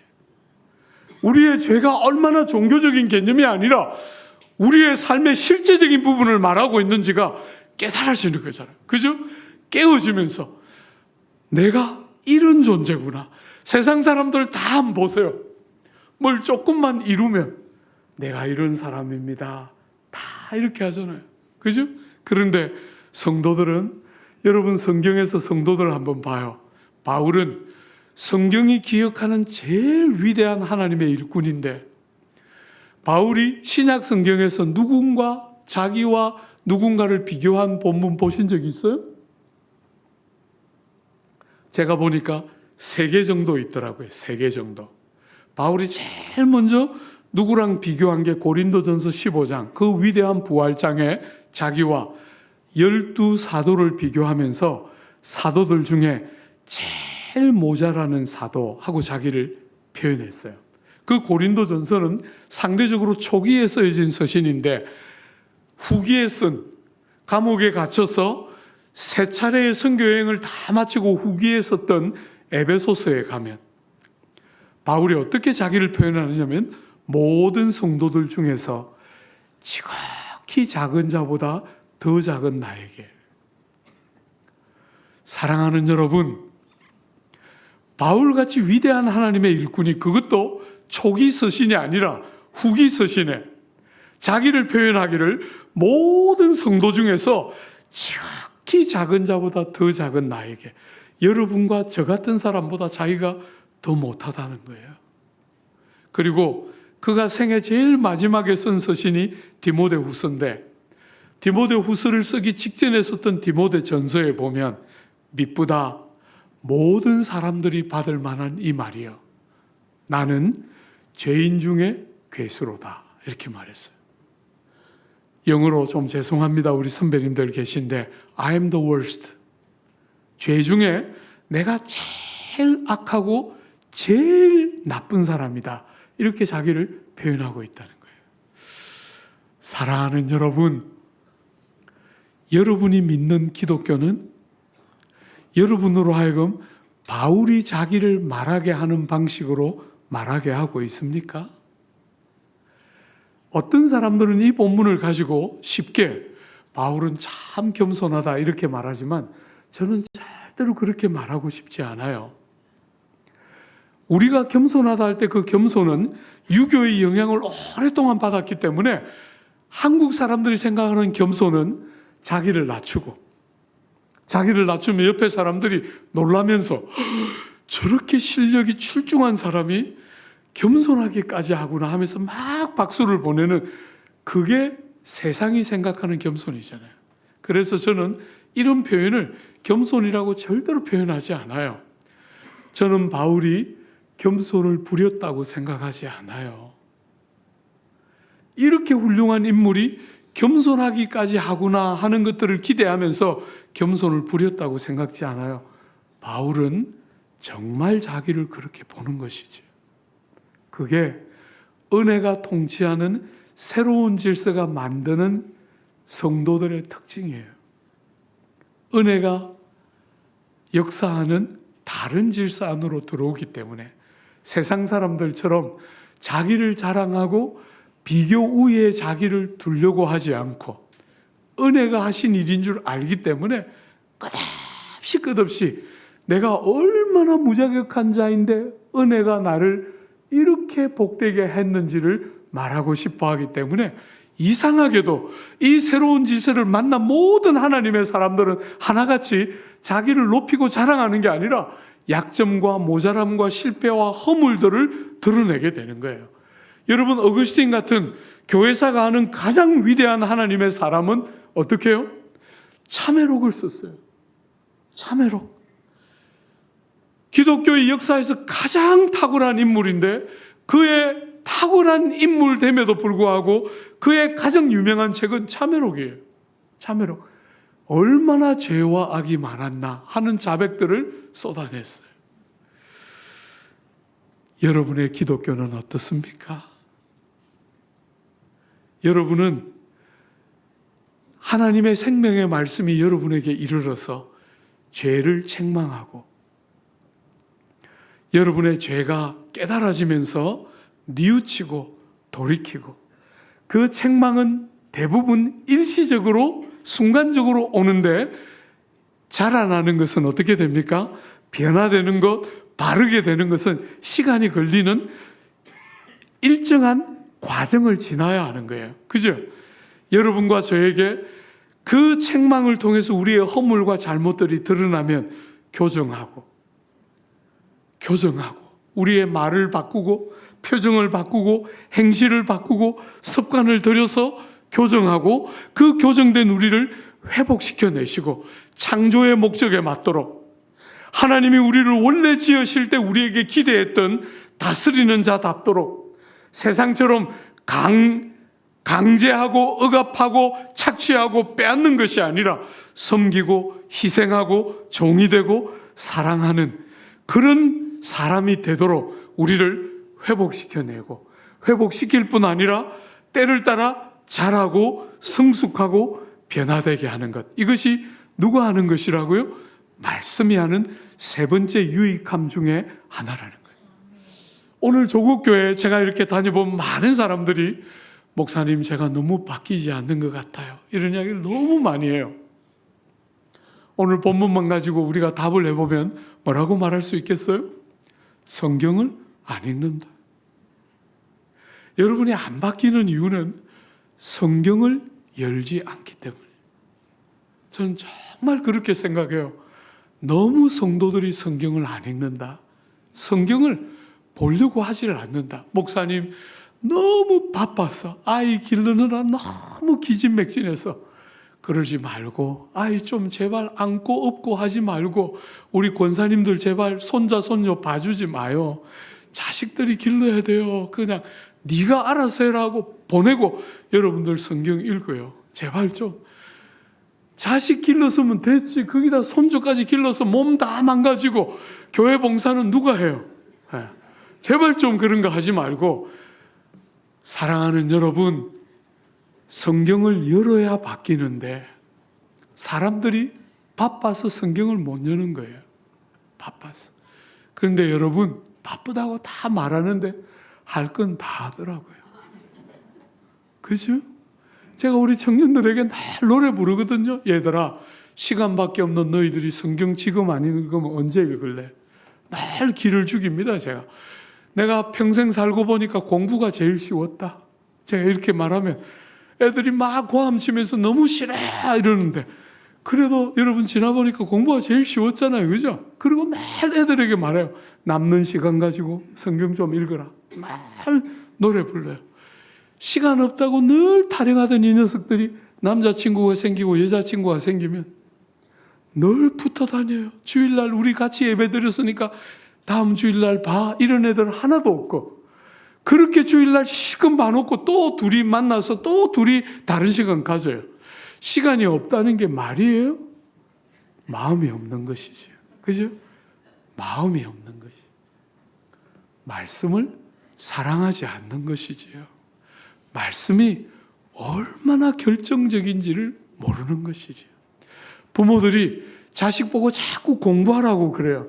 우리의 죄가 얼마나 종교적인 개념이 아니라 우리의 삶의 실제적인 부분을 말하고 있는지가 깨달아지는 거잖아요. 그죠? 깨어지면서 내가 이런 존재구나. 세상 사람들 다 한번 보세요. 뭘 조금만 이루면 내가 이런 사람입니다. 다 이렇게 하잖아요. 그죠? 그런데 성도들은 여러분 성경에서 성도들을 한번 봐요. 바울은 성경이 기억하는 제일 위대한 하나님의 일꾼인데 바울이 신약 성경에서 누군가 자기와 누군가를 비교한 본문 보신 적 있어요? 제가 보니까 3개 정도 있더라고요. 3개 정도. 바울이 제일 먼저 누구랑 비교한 게 고린도전서 15장 그 위대한 부활장에 자기와 12 사도를 비교하면서 사도들 중에 제일 모자라는 사도하고 자기를 표현했어요. 그 고린도전서는 상대적으로 초기에 쓰여진 서신인데 후기에 쓴 감옥에 갇혀서 3차례의 선교여행을 다 마치고 후기에 썼던 에베소서에 가면 바울이 어떻게 자기를 표현하느냐면 모든 성도들 중에서 지극히 작은 자보다 더 작은 나에게. 사랑하는 여러분, 바울같이 위대한 하나님의 일꾼이 그것도 초기 서신이 아니라 후기 서신에 자기를 표현하기를 모든 성도 중에서 지극히 작은 자보다 더 작은 나에게, 여러분과 저 같은 사람보다 자기가 더 못하다는 거예요. 그리고 그가 생애 제일 마지막에 쓴 서신이 디모데후서인데 디모데후서를 쓰기 직전에 썼던 디모데전서에 보면 미쁘다 모든 사람들이 받을 만한 이 말이요 나는 죄인 중에 괴수로다 이렇게 말했어요. 영어로 좀 죄송합니다. 우리 선배님들 계신데 I am the worst. 죄 중에 내가 제일 악하고 제일 나쁜 사람이다. 이렇게 자기를 표현하고 있다는 거예요. 사랑하는 여러분, 여러분이 믿는 기독교는 여러분으로 하여금 바울이 자기를 말하게 하는 방식으로 말하게 하고 있습니까? 어떤 사람들은 이 본문을 가지고 쉽게 바울은 참 겸손하다 이렇게 말하지만 저는 절대로 그렇게 말하고 싶지 않아요. 우리가 겸손하다 할 때 그 겸손은 유교의 영향을 오랫동안 받았기 때문에 한국 사람들이 생각하는 겸손은 자기를 낮추고 자기를 낮추면 옆에 사람들이 놀라면서 저렇게 실력이 출중한 사람이 겸손하기까지 하구나 하면서 막 박수를 보내는 그게 세상이 생각하는 겸손이잖아요. 그래서 저는 이런 표현을 겸손이라고 절대로 표현하지 않아요. 저는 바울이 겸손을 부렸다고 생각하지 않아요. 이렇게 훌륭한 인물이 겸손하기까지 하구나 하는 것들을 기대하면서 겸손을 부렸다고 생각지 않아요. 바울은 정말 자기를 그렇게 보는 것이죠. 그게 은혜가 통치하는 새로운 질서가 만드는 성도들의 특징이에요. 은혜가 역사하는 다른 질서 안으로 들어오기 때문에 세상 사람들처럼 자기를 자랑하고 비교 우위에 자기를 두려고 하지 않고 은혜가 하신 일인 줄 알기 때문에 끝없이 내가 얼마나 무자격한 자인데 은혜가 나를 이렇게 복되게 했는지를 말하고 싶어 하기 때문에 이상하게도 이 새로운 질서를 만난 모든 하나님의 사람들은 하나같이 자기를 높이고 자랑하는 게 아니라 약점과 모자람과 실패와 허물들을 드러내게 되는 거예요. 여러분, 어거스틴 같은 교회사가 하는 가장 위대한 하나님의 사람은 어떻게 해요? 참회록을 썼어요. 참회록. 기독교의 역사에서 가장 탁월한 인물인데 그의 탁월한 인물됨에도 불구하고 그의 가장 유명한 책은 참회록이에요. 참회록. 얼마나 죄와 악이 많았나 하는 자백들을 쏟아냈어요. 여러분의 기독교는 어떻습니까? 여러분은 하나님의 생명의 말씀이 여러분에게 이르러서 죄를 책망하고 여러분의 죄가 깨달아지면서 뉘우치고 돌이키고 그 책망은 대부분 일시적으로 순간적으로 오는데 자라나는 것은 어떻게 됩니까? 변화되는 것, 바르게 되는 것은 시간이 걸리는 일정한 과정을 지나야 하는 거예요. 그죠? 여러분과 저에게 그 책망을 통해서 우리의 허물과 잘못들이 드러나면 교정하고 우리의 말을 바꾸고 표정을 바꾸고 행실을 바꾸고 습관을 들여서 교정하고 그 교정된 우리를 회복시켜내시고 창조의 목적에 맞도록 하나님이 우리를 원래 지으실 때 우리에게 기대했던 다스리는 자답도록 세상처럼 강제하고 억압하고 착취하고 빼앗는 것이 아니라 섬기고 희생하고 종이 되고 사랑하는 그런 사람이 되도록 우리를 회복시켜내고 회복시킬 뿐 아니라 때를 따라 자라고 성숙하고 변화되게 하는 것. 이것이 누가 하는 것이라고요? 말씀이 하는 세 번째 유익함 중에 하나라는 거예요. 오늘 조국교회 제가 이렇게 다녀보면 많은 사람들이 목사님 제가 너무 바뀌지 않는 것 같아요. 이런 이야기를 너무 많이 해요. 오늘 본문만 가지고 우리가 답을 해보면 뭐라고 말할 수 있겠어요? 성경을 안 읽는다. 여러분이 안 바뀌는 이유는 성경을 열지 않기 때문에. 저는 정말 그렇게 생각해요. 너무 성도들이 성경을 안 읽는다. 성경을 보려고 하지를 않는다. 목사님 너무 바빠서 아이 기르느라 너무 기진맥진해서 그러지 말고 아이 좀 제발 안고 업고 하지 말고 우리 권사님들 제발 손자 손녀 봐주지 마요. 자식들이 길러야 돼요. 그냥 네가 알아서 해라고 보내고 여러분들 성경 읽어요. 제발 좀. 자식 길렀으면 됐지. 거기다 손주까지 길러서 몸 다 망가지고 교회 봉사는 누가 해요? 제발 좀 그런 거 하지 말고 사랑하는 여러분 성경을 열어야 바뀌는데 사람들이 바빠서 성경을 못 여는 거예요. 바빠서. 그런데 여러분 바쁘다고 다 말하는데 할 건 다 하더라고요. 그죠? 제가 우리 청년들에게 늘 노래 부르거든요. 얘들아 시간밖에 없는 너희들이 성경 지금 안 읽으면 언제 읽을래? 늘 기를 죽입니다. 내가 평생 살고 보니까 공부가 제일 쉬웠다. 제가 이렇게 말하면 애들이 막 고함치면서 너무 싫어 이러는데 그래도 여러분 지나보니까 공부가 제일 쉬웠잖아요. 그죠? 그리고 늘 애들에게 말해요. 남는 시간 가지고 성경 좀 읽어라. 늘 노래 불러요. 시간 없다고 늘 타령하던 이 녀석들이 남자친구가 생기고 여자친구가 생기면 늘 붙어 다녀요. 주일날 우리 같이 예배 드렸으니까 다음 주일날 봐. 이런 애들 하나도 없고 그렇게 주일날 시간 봐놓고 또 둘이 만나서 또 둘이 다른 시간 가져요. 시간이 없다는 게 말이에요? 마음이 없는 것이죠. 그죠? 마음이 없는 것이죠. 말씀을 사랑하지 않는 것이지요. 말씀이 얼마나 결정적인지를 모르는 것이지요. 부모들이 자식 보고 자꾸 공부하라고 그래요.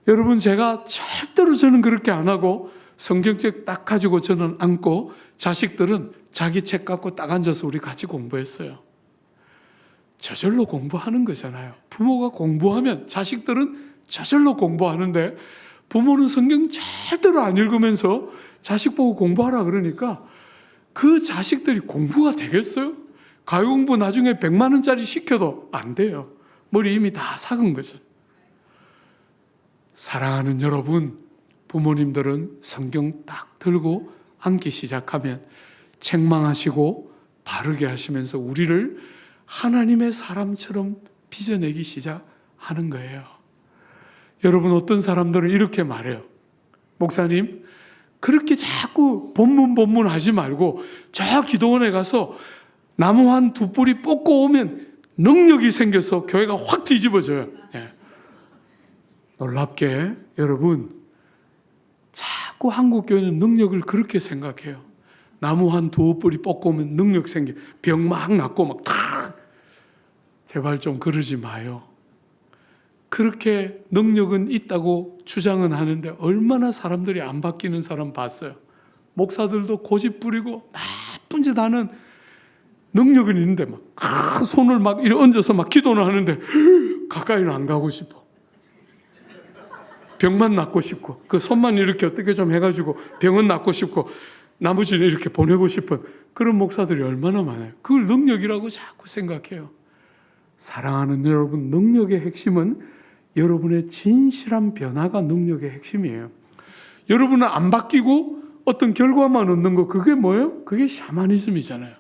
여러분 제가 절대로 저는 그렇게 안 하고 성경책 딱 가지고 저는 앉고 자식들은 자기 책 갖고 딱 앉아서 우리 같이 공부했어요. 저절로 공부하는 거잖아요. 부모가 공부하면 자식들은 저절로 공부하는데 부모는 성경 절대로 안 읽으면서 자식 보고 공부하라 그러니까 그 자식들이 공부가 되겠어요? 가요 공부 나중에 100만 원짜리 시켜도 안 돼요. 머리 이미 다 삭은 거죠. 사랑하는 여러분, 부모님들은 성경 딱 들고 앉기 시작하면 책망하시고 바르게 하시면서 우리를 하나님의 사람처럼 빚어내기 시작하는 거예요. 여러분, 어떤 사람들은 이렇게 말해요. 목사님, 그렇게 자꾸 본문 하지 말고 저 기도원에 가서 나무 한 두 뿌리 뽑고 오면 능력이 생겨서 교회가 확 뒤집어져요. 예. 놀랍게 여러분, 자꾸 한국 교회는 능력을 그렇게 생각해요. 나무 한 두 뿌리 뽑고 오면 능력 생겨. 병 막 낫고 막 탁. 제발 좀 그러지 마요. 그렇게 능력은 있다고 주장은 하는데 얼마나 사람들이 안 바뀌는 사람 봤어요. 목사들도 고집 부리고 나쁜 짓 하는 능력은 있는데 막 손을 막 이렇게 얹어서 막 기도는 하는데 가까이는 안 가고 싶어. 병만 낫고 싶고 그 손만 이렇게 어떻게 좀 해가지고 병은 낫고 싶고 나머지는 이렇게 보내고 싶은 그런 목사들이 얼마나 많아요. 그걸 능력이라고 자꾸 생각해요. 사랑하는 여러분, 능력의 핵심은 여러분의 진실한 변화가 능력의 핵심이에요. 여러분은 안 바뀌고 어떤 결과만 얻는 거, 그게 뭐예요? 그게 샤머니즘이잖아요.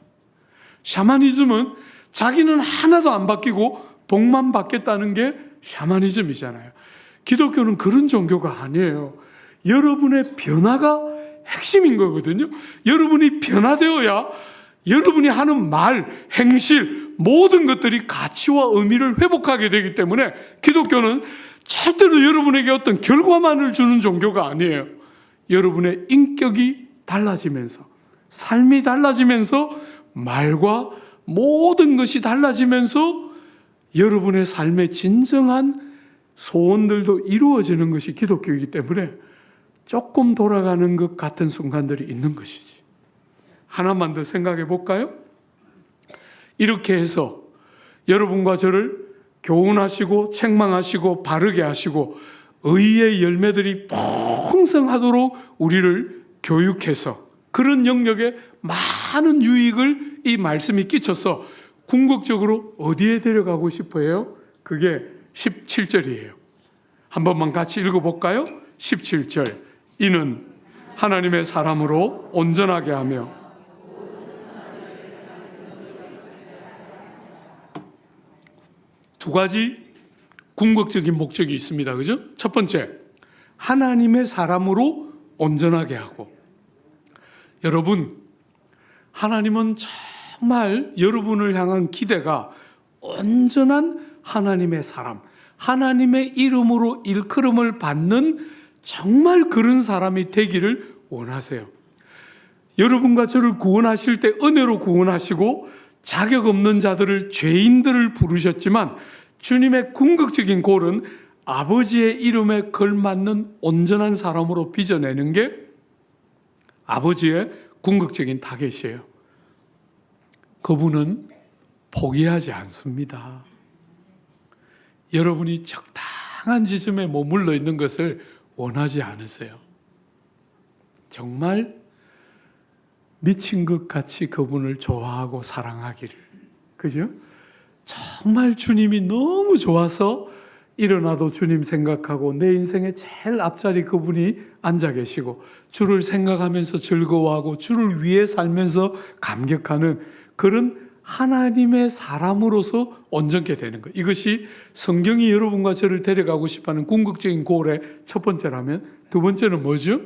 샤머니즘은 자기는 하나도 안 바뀌고 복만 받겠다는 게 샤머니즘이잖아요. 기독교는 그런 종교가 아니에요. 여러분의 변화가 핵심인 거거든요. 여러분이 변화되어야 여러분이 하는 말, 행실, 모든 것들이 가치와 의미를 회복하게 되기 때문에 기독교는 절대로 여러분에게 어떤 결과만을 주는 종교가 아니에요. 여러분의 인격이 달라지면서, 삶이 달라지면서, 말과 모든 것이 달라지면서 여러분의 삶의 진정한 소원들도 이루어지는 것이 기독교이기 때문에 조금 돌아가는 것 같은 순간들이 있는 것이지. 하나만 더 생각해 볼까요? 이렇게 해서 여러분과 저를 교훈하시고 책망하시고 바르게 하시고 의의 열매들이 풍성하도록 우리를 교육해서 그런 영역에 많은 유익을 이 말씀이 끼쳐서 궁극적으로 어디에 데려가고 싶어요? 그게 17절이에요. 한 번만 같이 읽어볼까요? 17절. 이는 하나님의 사람으로 온전하게 하며 두 가지 궁극적인 목적이 있습니다. 그죠? 첫 번째, 하나님의 사람으로 온전하게 하고. 여러분, 하나님은 정말 여러분을 향한 기대가 온전한 하나님의 사람, 하나님의 이름으로 일컬음을 받는 정말 그런 사람이 되기를 원하세요. 여러분과 저를 구원하실 때 은혜로 구원하시고 자격 없는 자들을, 죄인들을 부르셨지만 주님의 궁극적인 골은 아버지의 이름에 걸맞는 온전한 사람으로 빚어내는 게 아버지의 궁극적인 타겟이에요. 그분은 포기하지 않습니다. 여러분이 적당한 지점에 머물러 있는 것을 원하지 않으세요. 정말 미친 것 같이 그분을 좋아하고 사랑하기를. 그죠? 정말 주님이 너무 좋아서 일어나도 주님 생각하고 내 인생의 제일 앞자리 그분이 앉아 계시고 주를 생각하면서 즐거워하고 주를 위해 살면서 감격하는 그런 하나님의 사람으로서 온전케 되는 거예요. 이것이 성경이 여러분과 저를 데려가고 싶어하는 궁극적인 골의 첫 번째라면 두 번째는 뭐죠?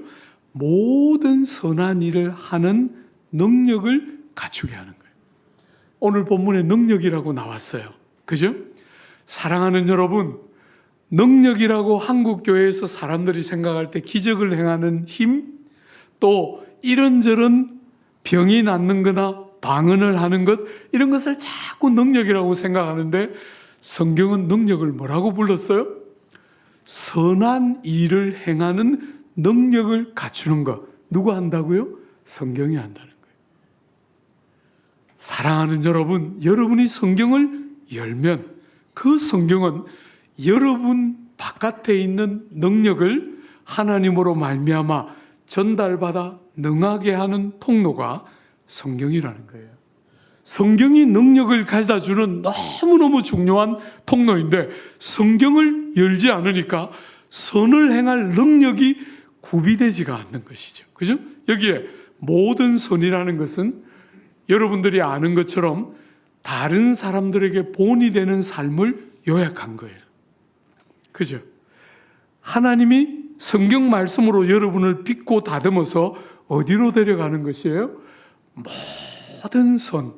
모든 선한 일을 하는 능력을 갖추게 하는 거예요. 오늘 본문에 능력이라고 나왔어요. 그죠? 사랑하는 여러분, 능력이라고 한국교회에서 사람들이 생각할 때 기적을 행하는 힘, 또 이런저런 병이 낫는 거나 방언을 하는 것, 이런 것을 자꾸 능력이라고 생각하는데 성경은 능력을 뭐라고 불렀어요? 선한 일을 행하는 능력을 갖추는 것. 누가 한다고요? 성경이 한다는 거예요. 사랑하는 여러분, 여러분이 성경을 열면 그 성경은 여러분 바깥에 있는 능력을 하나님으로 말미암아 전달받아 능하게 하는 통로가 성경이라는 거예요. 성경이 능력을 가져다 주는 너무너무 중요한 통로인데 성경을 열지 않으니까 선을 행할 능력이 구비되지가 않는 것이죠. 그죠? 여기에 모든 선이라는 것은 여러분들이 아는 것처럼 다른 사람들에게 본이 되는 삶을 요약한 거예요. 그죠? 하나님이 성경 말씀으로 여러분을 빚고 다듬어서 어디로 데려가는 것이에요? 모든 선.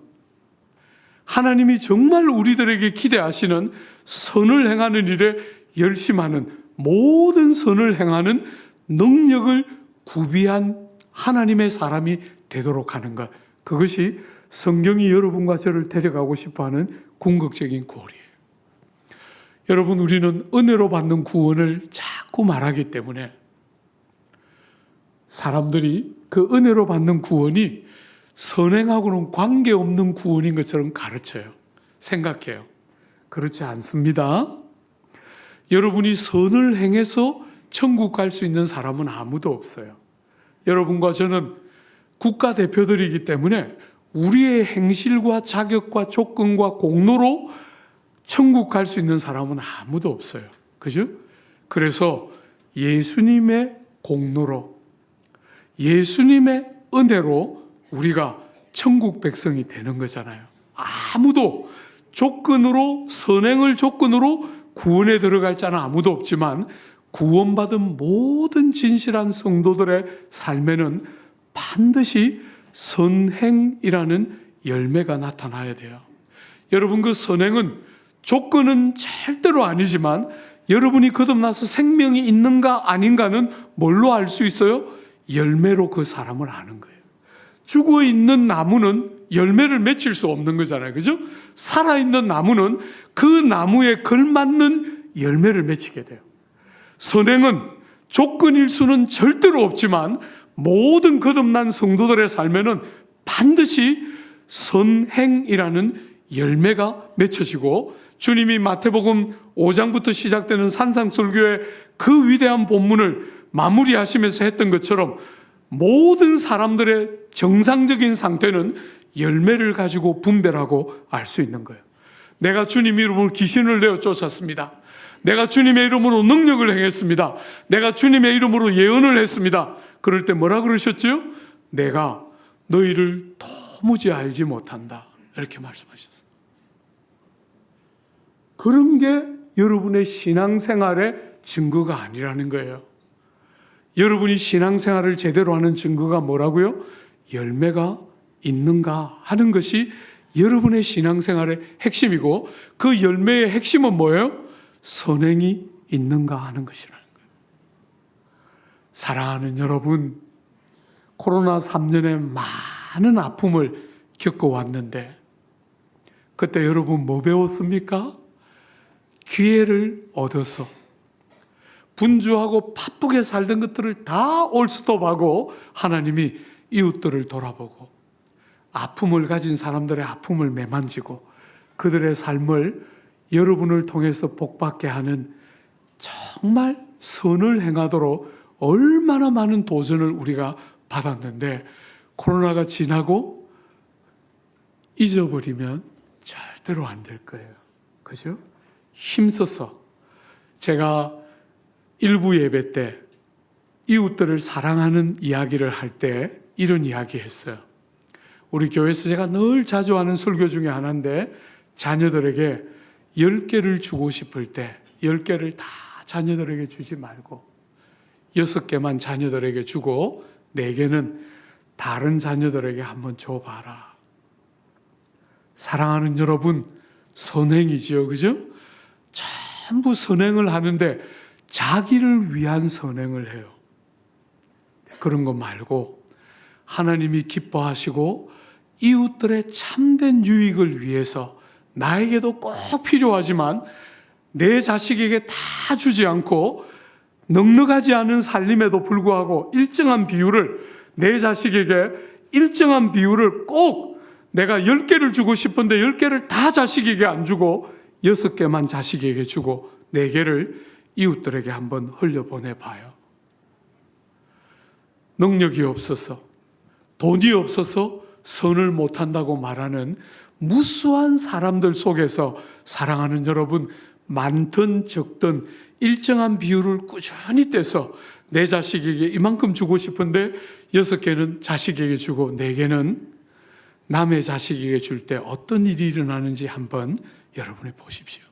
하나님이 정말 우리들에게 기대하시는 선을 행하는 일에 열심하는 모든 선을 행하는 능력을 구비한 하나님의 사람이 되도록 하는 것. 그것이 성경이 여러분과 저를 데려가고 싶어하는 궁극적인 골이에요. 여러분, 우리는 은혜로 받는 구원을 자꾸 말하기 때문에 사람들이 그 은혜로 받는 구원이 선행하고는 관계없는 구원인 것처럼 가르쳐요. 생각해요. 그렇지 않습니다. 여러분이 선을 행해서 천국 갈 수 있는 사람은 아무도 없어요. 여러분과 저는 국가대표들이기 때문에 우리의 행실과 자격과 조건과 공로로 천국 갈 수 있는 사람은 아무도 없어요. 그죠? 그래서 예수님의 공로로, 예수님의 은혜로 우리가 천국 백성이 되는 거잖아요. 아무도 조건으로, 선행을 조건으로 구원에 들어갈 자는 아무도 없지만 구원받은 모든 진실한 성도들의 삶에는 반드시 선행이라는 열매가 나타나야 돼요. 여러분, 그 선행은 조건은 절대로 아니지만 여러분이 거듭나서 생명이 있는가 아닌가는 뭘로 알 수 있어요? 열매로 그 사람을 아는 거예요. 죽어있는 나무는 열매를 맺힐 수 없는 거잖아요. 그죠? 살아있는 나무는 그 나무에 걸맞는 열매를 맺히게 돼요. 선행은 조건일 수는 절대로 없지만 모든 거듭난 성도들의 삶에는 반드시 선행이라는 열매가 맺혀지고, 주님이 마태복음 5장부터 시작되는 산상설교의 그 위대한 본문을 마무리하시면서 했던 것처럼 모든 사람들의 정상적인 상태는 열매를 가지고 분별하고 알 수 있는 거예요. 내가 주님 이름으로 귀신을 내어 쫓았습니다. 내가 주님의 이름으로 능력을 행했습니다. 내가 주님의 이름으로 예언을 했습니다. 그럴 때 뭐라 그러셨죠? 내가 너희를 도무지 알지 못한다. 이렇게 말씀하셨어요. 그런 게 여러분의 신앙생활의 증거가 아니라는 거예요. 여러분이 신앙생활을 제대로 하는 증거가 뭐라고요? 열매가 있는가 하는 것이 여러분의 신앙생활의 핵심이고, 그 열매의 핵심은 뭐예요? 선행이 있는가 하는 것이라는 거예요. 사랑하는 여러분, 코로나 3년에 많은 아픔을 겪어왔는데 그때 여러분 뭐 배웠습니까? 기회를 얻어서 분주하고 바쁘게 살던 것들을 다 올스톱하고 하나님이 이웃들을 돌아보고 아픔을 가진 사람들의 아픔을 매만지고 그들의 삶을 여러분을 통해서 복받게 하는 정말 선을 행하도록 얼마나 많은 도전을 우리가 받았는데, 코로나가 지나고 잊어버리면 절대로 안 될 거예요. 그죠? 힘써서, 제가 일부 예배 때 이웃들을 사랑하는 이야기를 할 때 이런 이야기 했어요. 우리 교회에서 제가 늘 자주 하는 설교 중에 하나인데, 자녀들에게 10개를 주고 싶을 때 10개를 다 자녀들에게 주지 말고 6개만 자녀들에게 주고 4개는 다른 자녀들에게 한번 줘봐라. 사랑하는 여러분, 선행이지요. 그죠? 전부 선행을 하는데 자기를 위한 선행을 해요. 그런 거 말고 하나님이 기뻐하시고 이웃들의 참된 유익을 위해서, 나에게도 꼭 필요하지만 내 자식에게 다 주지 않고 넉넉하지 않은 살림에도 불구하고 일정한 비율을, 내 자식에게 일정한 비율을 꼭 내가 10개를 주고 싶은데 10개를 다 자식에게 안 주고 6개만 자식에게 주고 4개를 이웃들에게 한번 흘려보내봐요. 능력이 없어서, 돈이 없어서 선을 못한다고 말하는 무수한 사람들 속에서 사랑하는 여러분, 많든 적든 일정한 비율을 꾸준히 떼서 내 자식에게 이만큼 주고 싶은데 6개는 자식에게 주고 4개는 남의 자식에게 줄 때 어떤 일이 일어나는지 한번 여러분이 보십시오.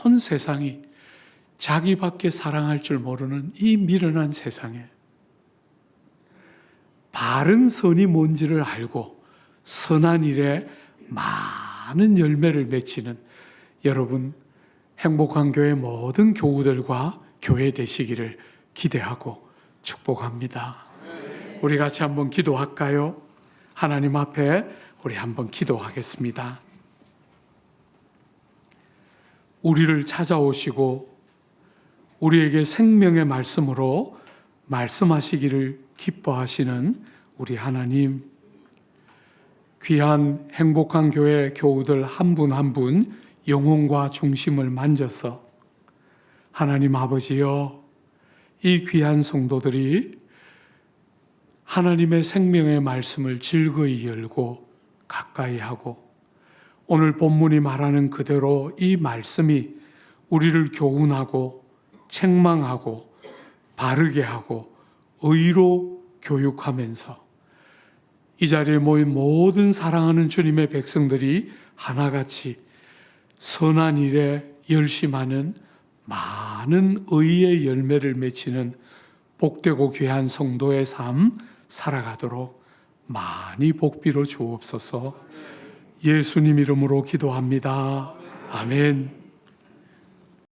온 세상이 자기밖에 사랑할 줄 모르는 이 미련한 세상에 바른 선이 뭔지를 알고 선한 일에 많은 열매를 맺히는 여러분 행복한 교회 모든 교우들과 교회 되시기를 기대하고 축복합니다. 우리 같이 한번 기도할까요? 하나님 앞에 우리 한번 기도하겠습니다. 우리를 찾아오시고 우리에게 생명의 말씀으로 말씀하시기를 기뻐하시는 우리 하나님, 귀한 행복한 교회 교우들 한 분 한 분 영혼과 중심을 만져서 하나님 아버지여, 이 귀한 성도들이 하나님의 생명의 말씀을 즐거이 열고 가까이 하고 오늘 본문이 말하는 그대로 이 말씀이 우리를 교훈하고 책망하고 바르게 하고 의로 교육하면서 이 자리에 모인 모든 사랑하는 주님의 백성들이 하나같이 선한 일에 열심하는 많은 의의 열매를 맺히는 복되고 귀한 성도의 삶 살아가도록 많이 복비로 주옵소서. 예수님 이름으로 기도합니다. 아멘.